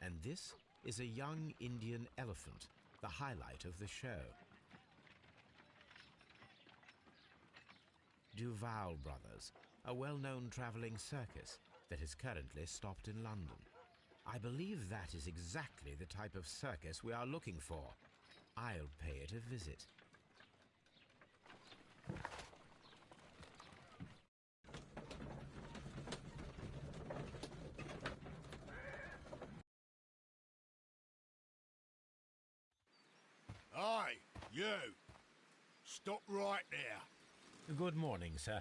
And this is a young Indian elephant, the highlight of the show. Duval Brothers, a well-known travelling circus that is currently stopped in London. I believe that is exactly the type of circus we are looking for. I'll pay it a visit. Aye, you! Stop right there. Good morning, sir.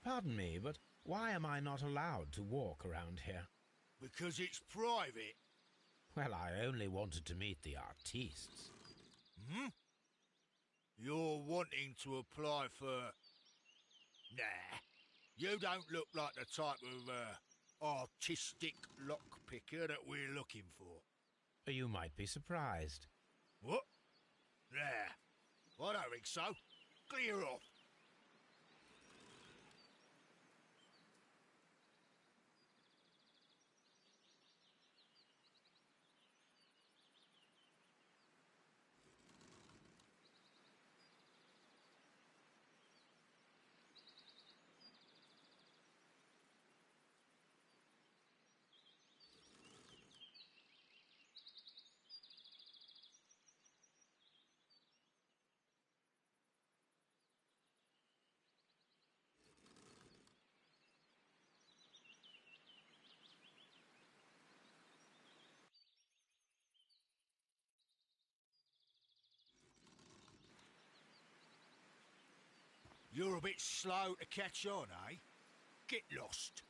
Pardon me, but why am I not allowed to walk around here? Because it's private. Well, I only wanted to meet the artistes. Hmm? You're wanting to apply for... Nah, you don't look like the type of, artistic lockpicker that we're looking for. You might be surprised. What? Nah, I don't think so. Clear off. You're a bit slow to catch on, eh? Get lost.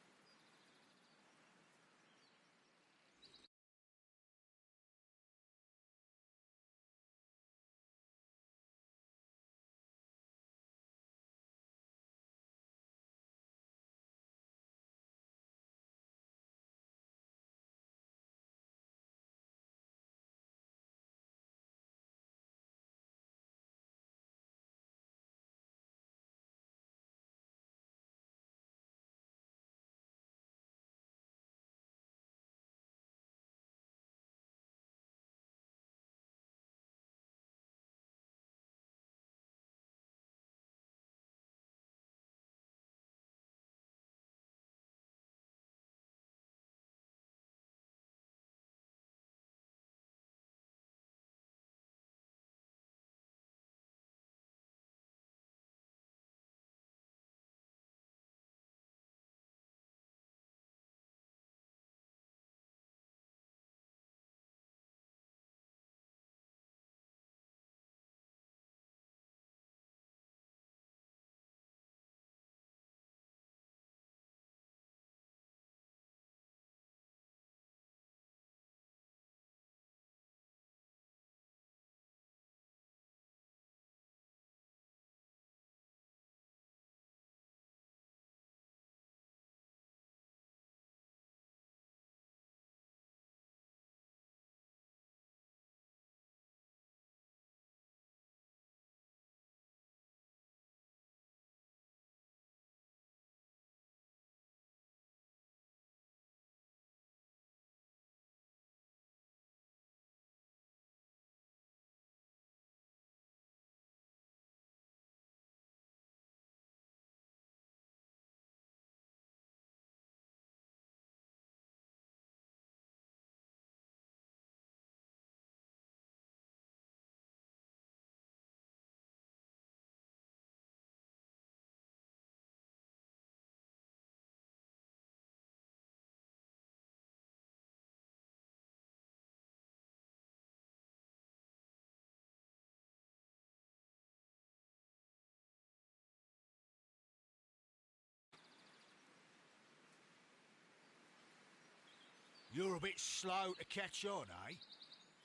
You're a bit slow to catch on, eh?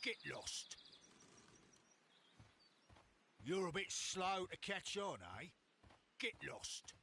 Get lost. You're a bit slow to catch on, eh? Get lost.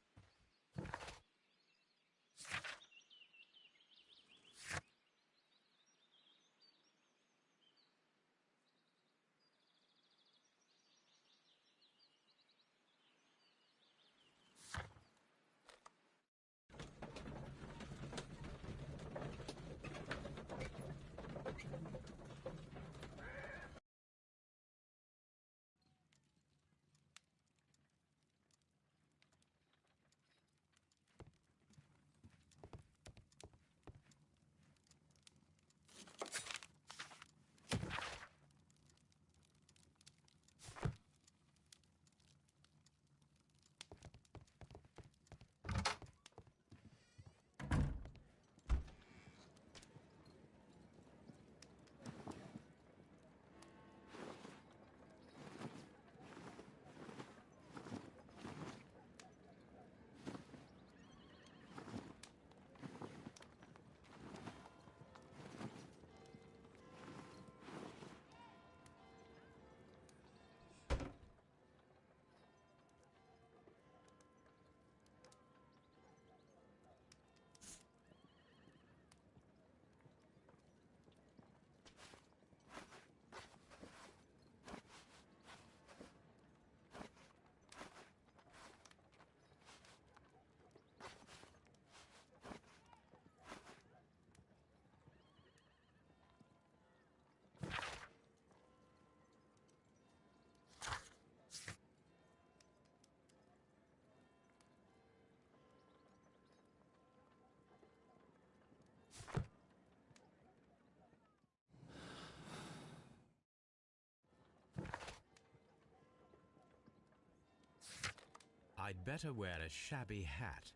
I'd better wear a shabby hat.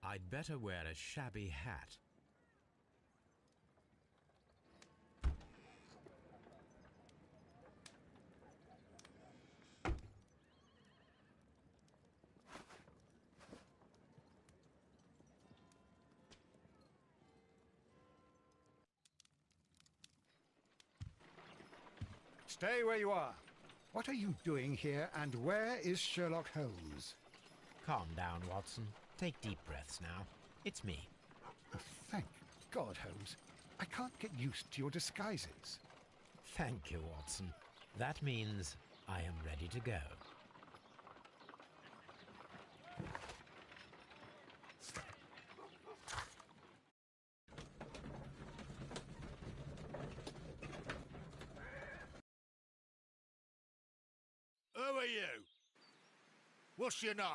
I'd better wear a shabby hat. Stay where you are. What are you doing here, and where is Sherlock Holmes? Calm down, Watson. Take deep breaths now. It's me. Oh, thank God, Holmes. I can't get used to your disguises. Thank you, Watson. That means I am ready to go. Who are you? What's your name?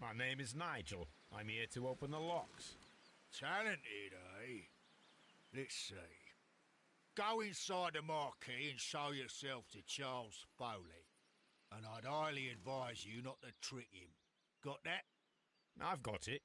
My name is Nigel. I'm here to open the locks. Talented, eh? Let's see. Go inside the marquee and show yourself to Charles Foley. And I'd highly advise you not to trick him. Got that? I've got it.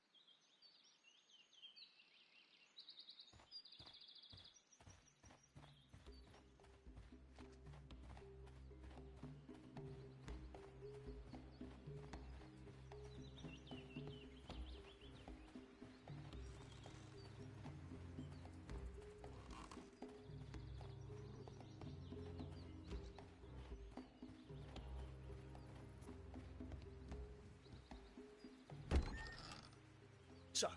So,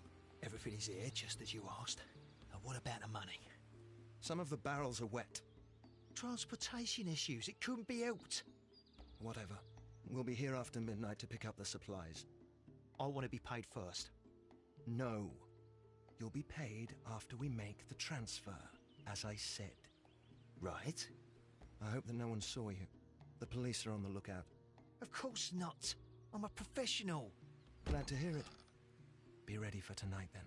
everything is here, just as you asked. And what about the money? Some of the barrels are wet. Transportation issues, it couldn't be helped. Whatever. We'll be here after midnight to pick up the supplies. I want to be paid first. No. You'll be paid after we make the transfer, as I said. Right? I hope that no one saw you. The police are on the lookout. Of course not. I'm a professional. Glad to hear it. Be ready for tonight, then.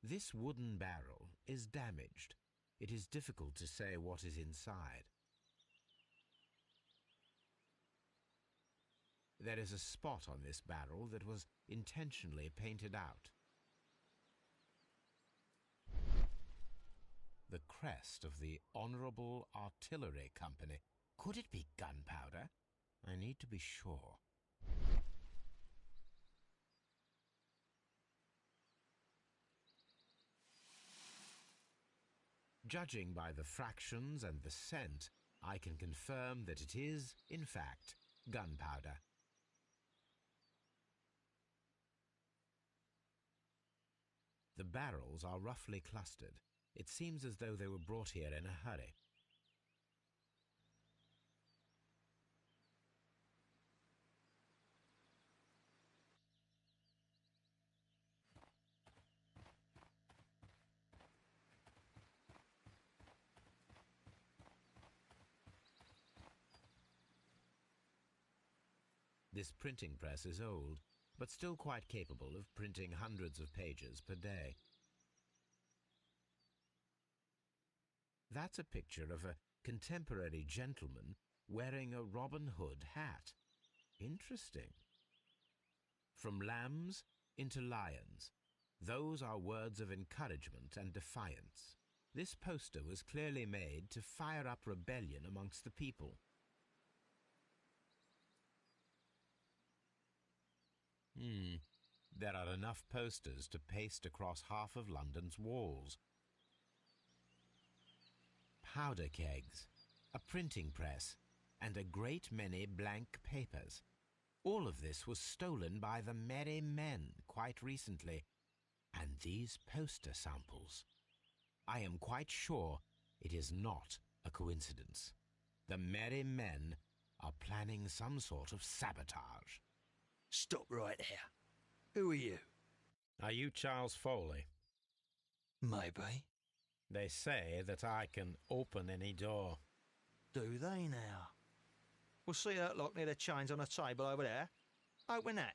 This wooden barrel is damaged. It is difficult to say what is inside. There is a spot on this barrel that was intentionally painted out. The crest of the Honourable Artillery Company. Could it be gunpowder? I need to be sure. Judging by the fractions and the scent, I can confirm that it is, in fact, gunpowder. The barrels are roughly clustered. It seems as though they were brought here in a hurry. This printing press is old, but still quite capable of printing hundreds of pages per day. That's a picture of a contemporary gentleman wearing a Robin Hood hat. Interesting. From lambs into lions. Those are words of encouragement and defiance. This poster was clearly made to fire up rebellion amongst the people. There are enough posters to paste across half of London's walls. Powder kegs, a printing press, and a great many blank papers. All of this was stolen by the Merry Men quite recently, and these poster samples. I am quite sure it is not a coincidence. The Merry Men are planning some sort of sabotage. Stop right there. Who are you? Are you Charles Foley? Maybe. They say that I can open any door. Do they now? We'll see that lock near the chains on the table over there. Open that.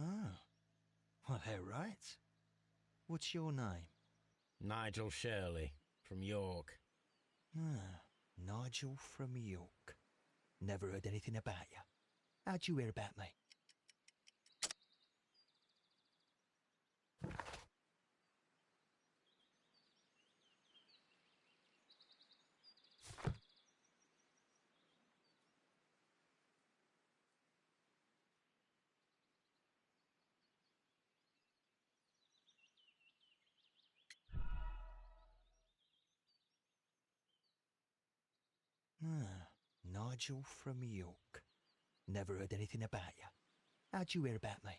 Oh, well, they're right. What's your name? Nigel Shirley, from York. Ah, Nigel from York. Never heard anything about you. How'd you hear about me? Ah, Nigel from York. Never heard anything about you. How'd you hear about me?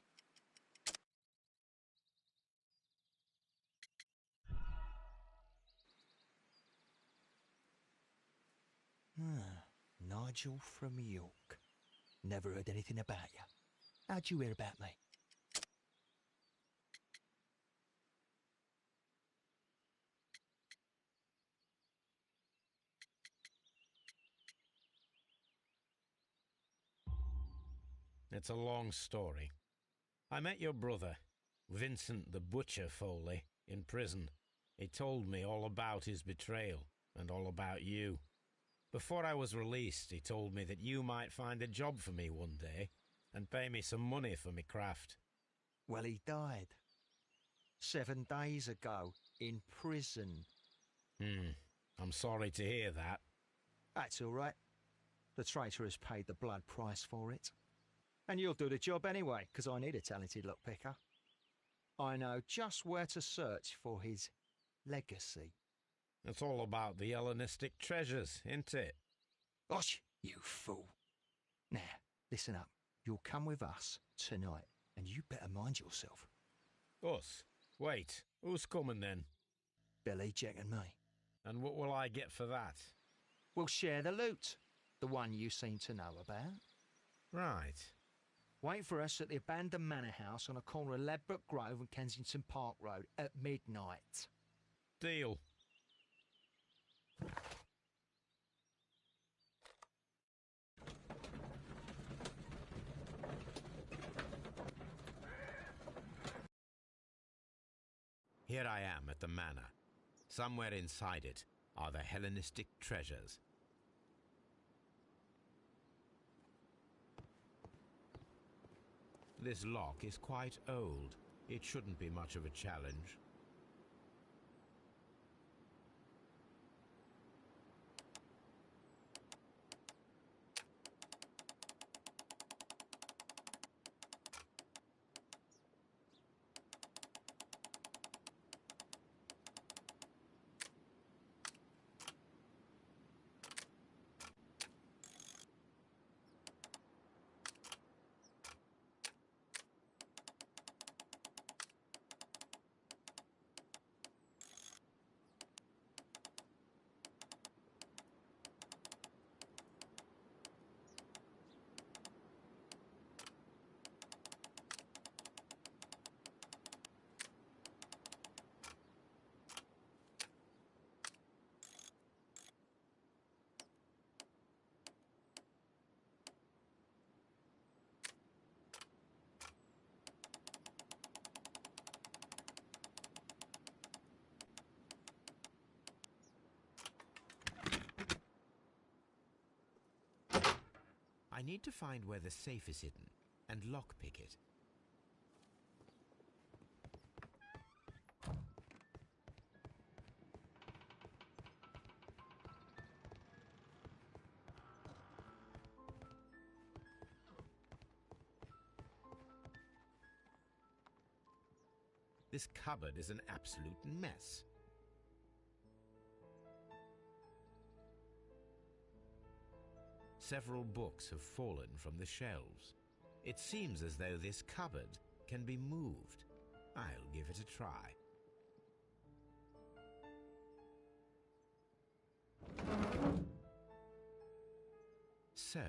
Ah, Nigel from York. Never heard anything about you. How'd you hear about me? It's a long story. I met your brother, Vincent the Butcher Foley, in prison. He told me all about his betrayal and all about you. Before I was released, he told me that you might find a job for me one day and pay me some money for me craft. Well, he died 7 days ago in prison. I'm sorry to hear that. That's all right. The traitor has paid the blood price for it. And you'll do the job anyway, because I need a talented lockpicker. I know just where to search for his legacy. It's all about the Hellenistic treasures, isn't it? Osh, you fool. Now, listen up. You'll come with us tonight, and you better mind yourself. Us? Wait, who's coming then? Billy, Jack and me. And what will I get for that? We'll share the loot. The one you seem to know about. Right. Wait for us at the abandoned manor house on the corner of Ladbroke Grove and Kensington Park Road at midnight. Deal. Here I am at the manor. Somewhere inside it are the Hellenistic treasures. This lock is quite old. It shouldn't be much of a challenge. I need to find where the safe is hidden and lockpick it. This cupboard is an absolute mess. Several books have fallen from the shelves. It seems as though this cupboard can be moved. I'll give it a try. So,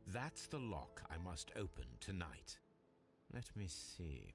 that's the lock I must open tonight. Let me see.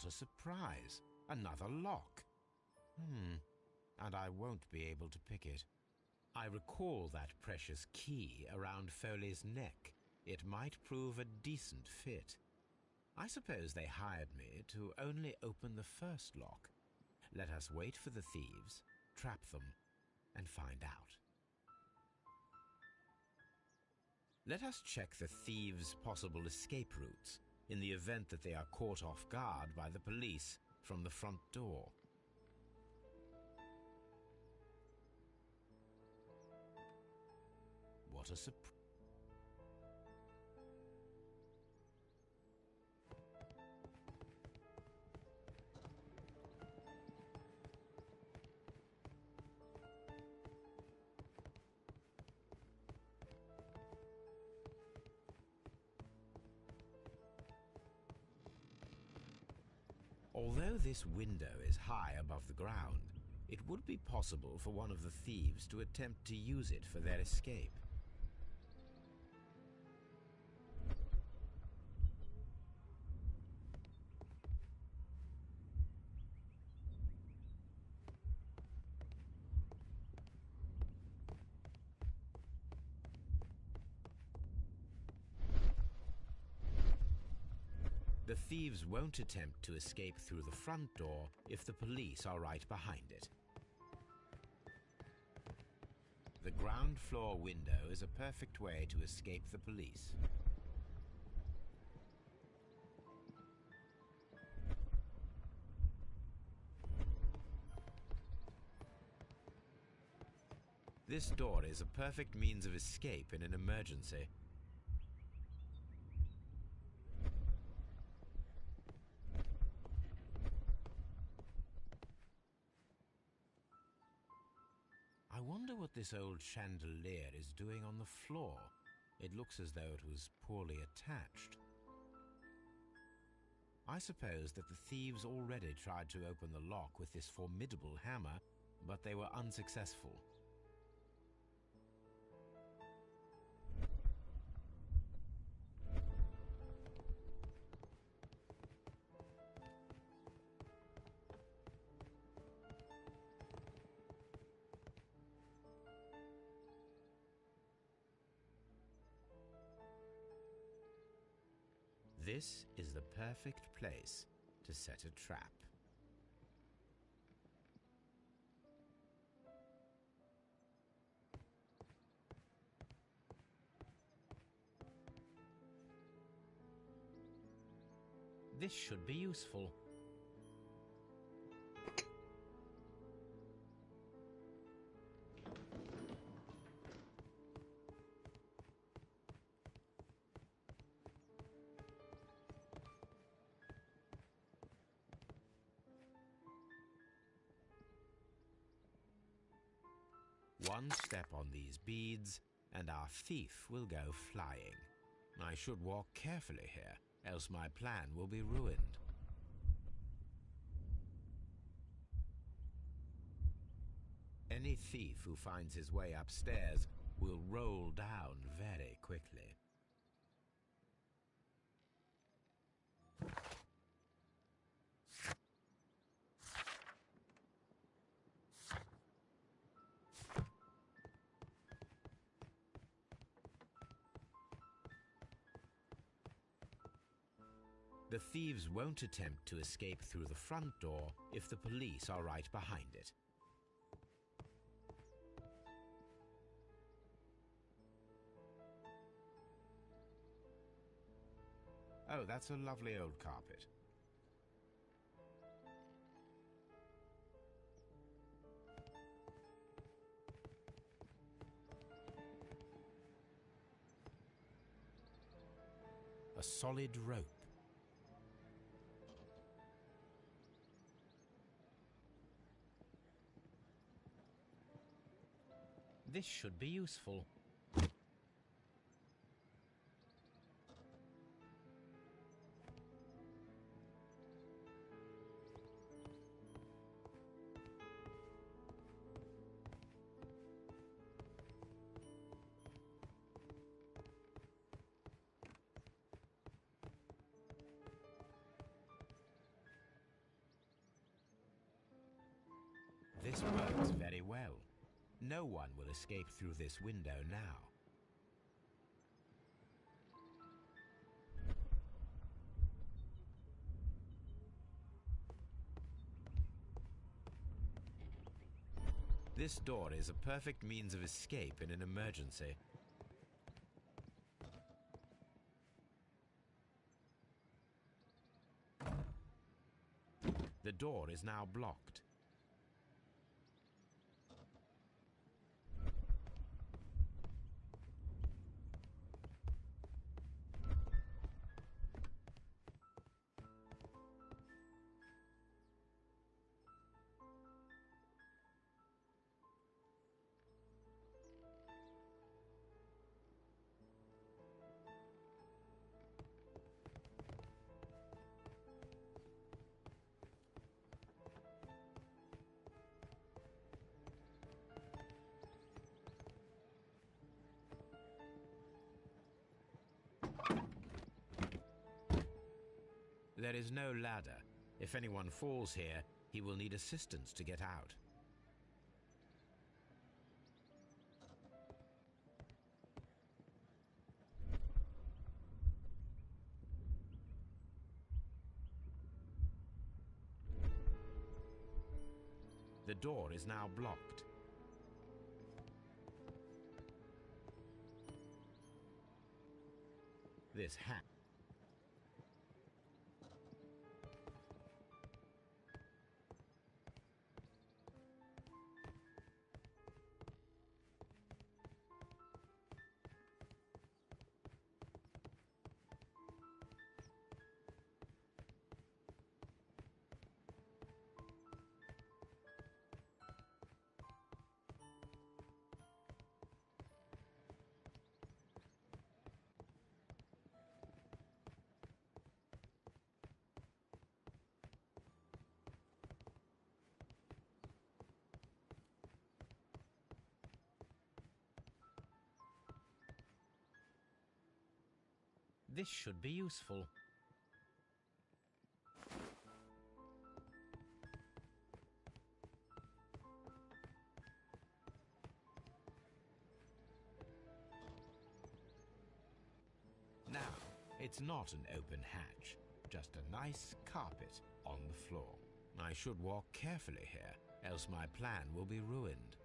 a surprise! Another lock! And I won't be able to pick it. I recall that precious key around Foley's neck. It might prove a decent fit. I suppose they hired me to only open the first lock. Let us wait for the thieves, trap them, and find out. Let us check the thieves' possible escape routes in the event that they are caught off guard by the police from the front door. What a surprise. Although this window is high above the ground, it would be possible for one of the thieves to attempt to use it for their escape. The thieves won't attempt to escape through the front door if the police are right behind it. The ground floor window is a perfect way to escape the police. This door is a perfect means of escape in an emergency. I wonder what this old chandelier is doing on the floor. It looks as though it was poorly attached. I suppose that the thieves already tried to open the lock with this formidable hammer, but they were unsuccessful. This is the perfect place to set a trap. This should be useful. One step on these beads, and our thief will go flying. I should walk carefully here, else my plan will be ruined. Any thief who finds his way upstairs will roll down very quickly. The thieves won't attempt to escape through the front door if the police are right behind it. Oh, that's a lovely old carpet. A solid rope. This should be useful. This works very well. No one will escape through this window now. This door is a perfect means of escape in an emergency. The door is now blocked. There is no ladder. If anyone falls here, he will need assistance to get out. The door is now blocked. This hat. This should be useful. Now, it's not an open hatch, just a nice carpet on the floor. I should walk carefully here, else my plan will be ruined.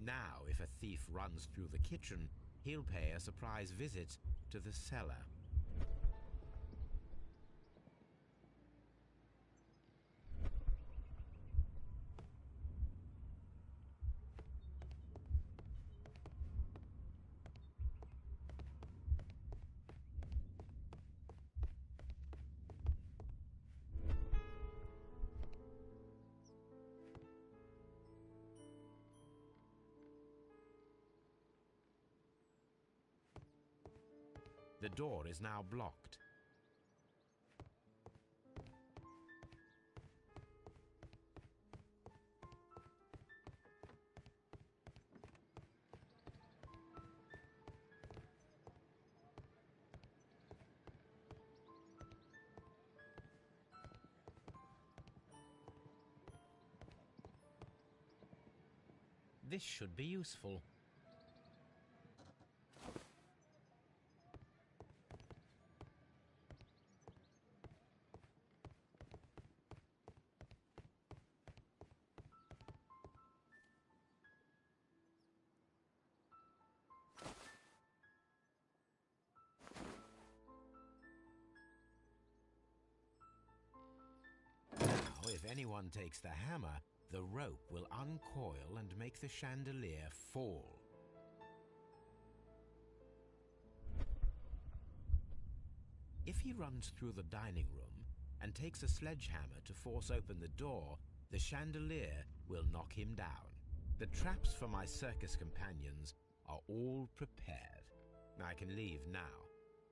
Now, if a thief runs through the kitchen, he'll pay a surprise visit to the cellar. The door is now blocked. This should be useful. If anyone takes the hammer, the rope will uncoil and make the chandelier fall. If he runs through the dining room and takes a sledgehammer to force open the door, the chandelier will knock him down. The traps for my circus companions are all prepared. I can leave now,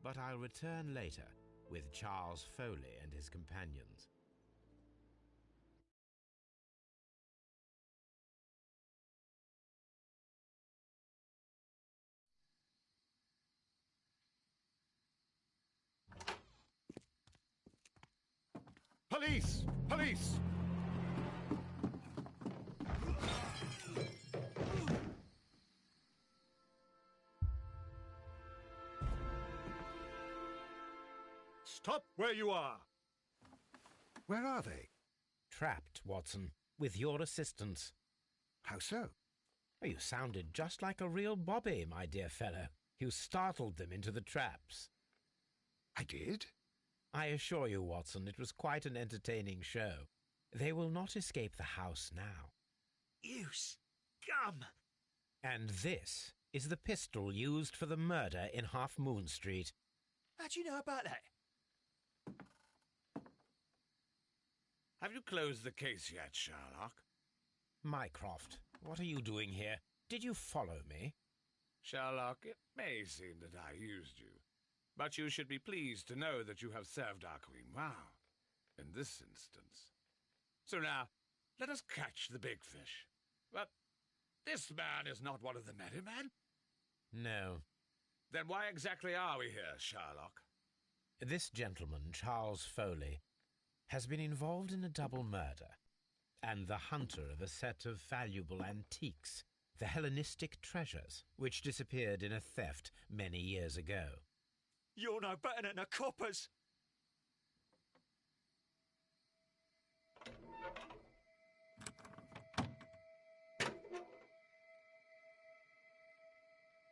but I'll return later with Charles Foley and his companions. Police! Police! Stop where you are! Where are they? Trapped, Watson, with your assistance. How so? Oh, you sounded just like a real bobby, my dear fellow. You startled them into the traps. I did? I assure you, Watson, it was quite an entertaining show. They will not escape the house now. You scum! And this is the pistol used for the murder in Half Moon Street. How'd you know about that? Have you closed the case yet, Sherlock? Mycroft, what are you doing here? Did you follow me? Sherlock, it may seem that I used you, but you should be pleased to know that you have served our queen well, in this instance. So now, let us catch the big fish. But this man is not one of the merry men? No. Then why exactly are we here, Sherlock? This gentleman, Charles Foley, has been involved in a double murder, and the hunter of a set of valuable antiques, the Hellenistic treasures, which disappeared in a theft many years ago. You're no better than the coppers.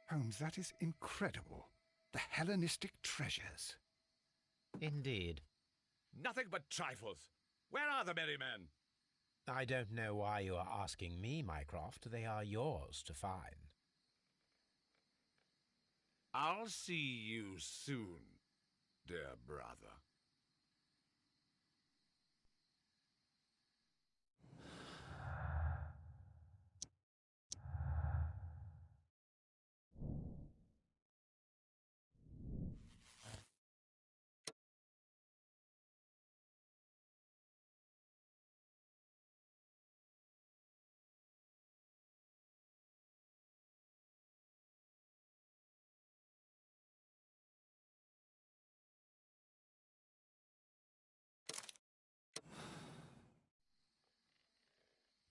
Holmes, that is incredible. The Hellenistic treasures. Indeed. Nothing but trifles. Where are the merry men? I don't know why you are asking me, Mycroft. They are yours to find. I'll see you soon, dear brother.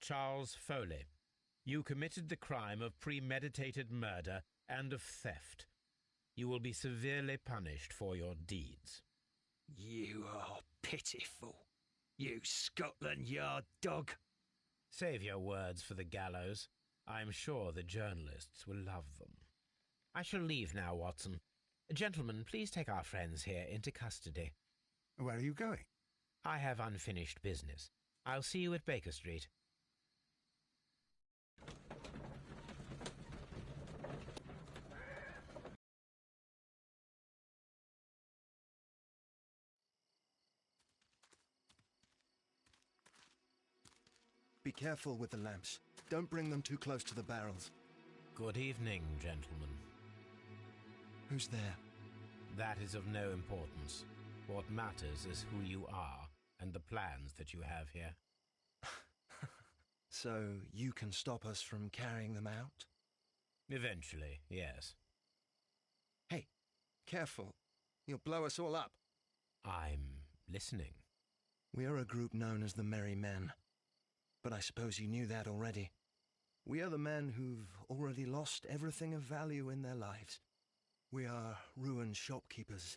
Charles Foley, you committed the crime of premeditated murder and of theft. You will be severely punished for your deeds. You are pitiful, you Scotland Yard dog. Save your words for the gallows. I'm sure the journalists will love them. I shall leave now, Watson. Gentlemen, please take our friends here into custody. Where are you going? I have unfinished business. I'll see you at Baker Street. Be careful with the lamps. Don't bring them too close to the barrels. Good evening, gentlemen. Who's there? That is of no importance. What matters is who you are and the plans that you have here. So you can stop us from carrying them out? Eventually, yes. Hey, careful. You'll blow us all up. I'm listening. We are a group known as the Merry Men. But I suppose you knew that already. We are the men who've already lost everything of value in their lives. We are ruined shopkeepers.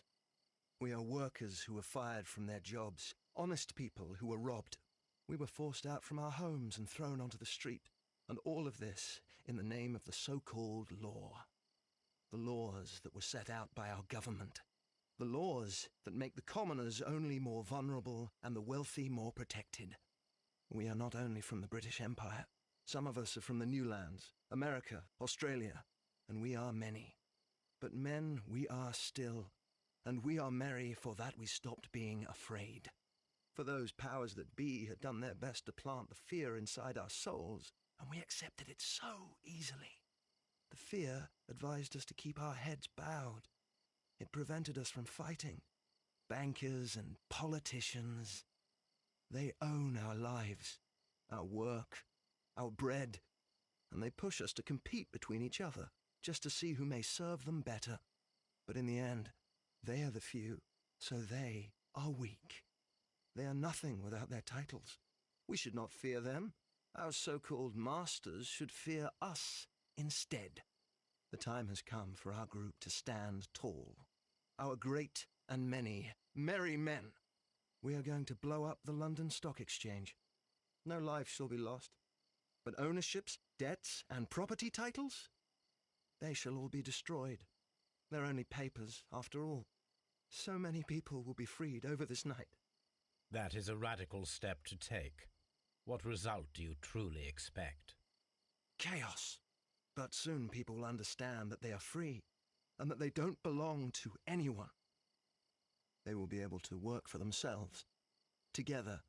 We are workers who were fired from their jobs, honest people who were robbed. We were forced out from our homes and thrown onto the street, and all of this in the name of the so-called law. The laws that were set out by our government. The laws that make the commoners only more vulnerable and the wealthy more protected. We are not only from the British Empire. Some of us are from the New Lands, America, Australia, and we are many. But men we are still, and we are merry for that we stopped being afraid. For those powers that be had done their best to plant the fear inside our souls, and we accepted it so easily. The fear advised us to keep our heads bowed. It prevented us from fighting. Bankers and politicians, they own our lives, our work, our bread, and they push us to compete between each other, just to see who may serve them better. But in the end, they are the few, so they are weak. They are nothing without their titles. We should not fear them. Our so-called masters should fear us instead. The time has come for our group to stand tall. Our great and many merry men. We are going to blow up the London Stock Exchange. No life shall be lost. But ownerships, debts, and property titles? They shall all be destroyed. They're only papers, after all. So many people will be freed over this night. That is a radical step to take. What result do you truly expect? Chaos. But soon people will understand that they are free, and that they don't belong to anyone. They will be able to work for themselves, together,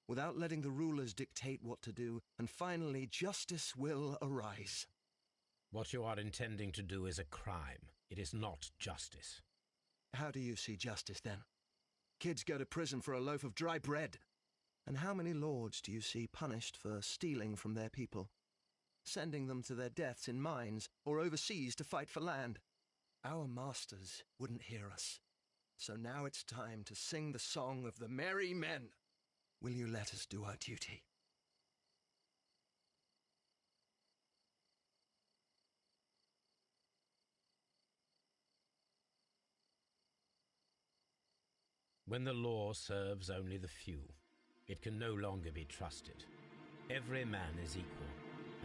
without letting the rulers dictate what to do, and finally justice will arise. What you are intending to do is a crime. It is not justice. How do you see justice, then? Kids go to prison for a loaf of dry bread. And how many lords do you see punished for stealing from their people, sending them to their deaths in mines or overseas to fight for land? Our masters wouldn't hear us. So now it's time to sing the song of the merry men. Will you let us do our duty? When the law serves only the few, it can no longer be trusted. Every man is equal,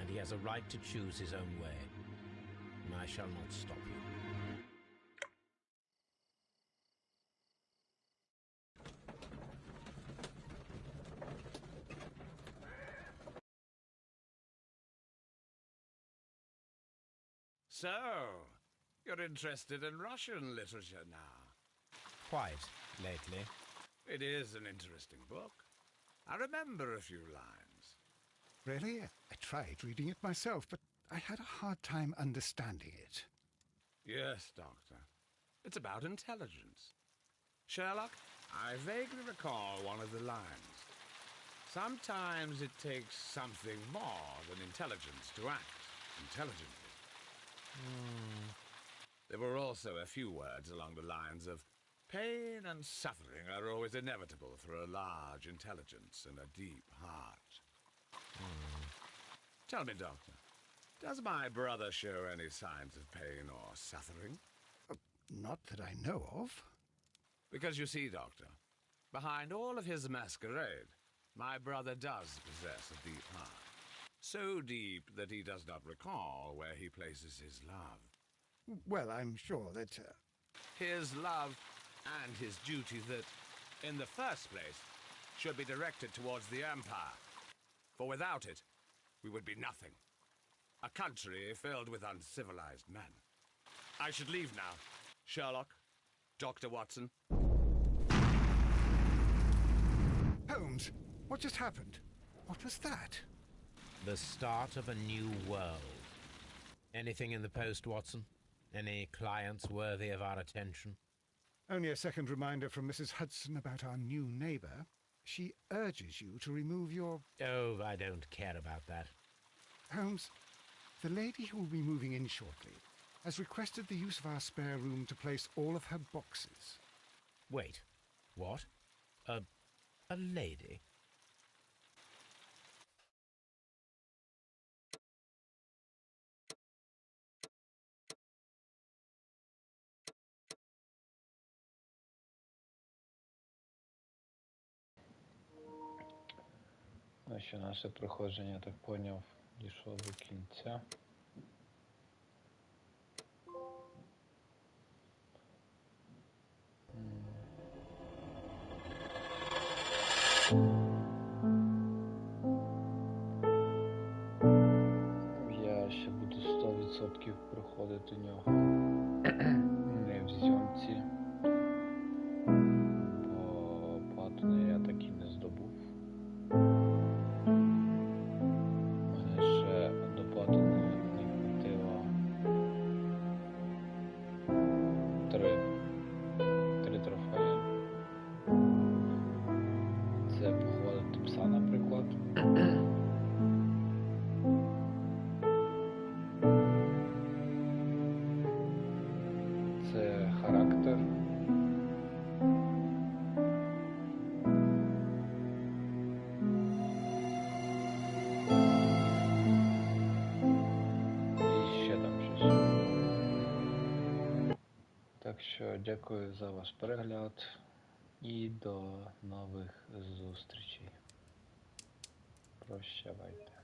and he has a right to choose his own way. And I shall not stop you. So, you're interested in Russian literature now? Quite, lately. It is an interesting book. I remember a few lines. Really? I tried reading it myself, but I had a hard time understanding it. Yes, Doctor. It's about intelligence. Sherlock, I vaguely recall one of the lines. Sometimes it takes something more than intelligence to act intelligently. There were also a few words along the lines of pain and suffering are always inevitable for a large intelligence and a deep heart. Tell me, Doctor, does my brother show any signs of pain or suffering? Not that I know of. Because you see, Doctor, behind all of his masquerade, my brother does possess a deep heart. So deep that he does not recall where he places his love. Well, I'm sure that... His love and his duty that, in the first place, should be directed towards the Empire. For without it, we would be nothing. A country filled with uncivilized men. I should leave now. Sherlock, Dr. Watson. Holmes, what just happened? What was that? The start of a new world. Anything in the post, Watson? Any clients worthy of our attention? Only a second reminder from Mrs. Hudson about our new neighbour. She urges you to remove your... Oh, I don't care about that. Holmes, the lady who will be moving in shortly has requested the use of our spare room to place all of her boxes. Wait, what? A lady? Ну що, наше проходження, я так поняв, дійшло до кінця. Я ще буду 100% проходити нього. Не в зйомці. Бо плату я так і не здобув. Мене ще до плати не хватило 3 трофеї. Це походити пса, наприклад. Це характер. що, дякую за ваш перегляд і до нових зустрічей. Прощавайте.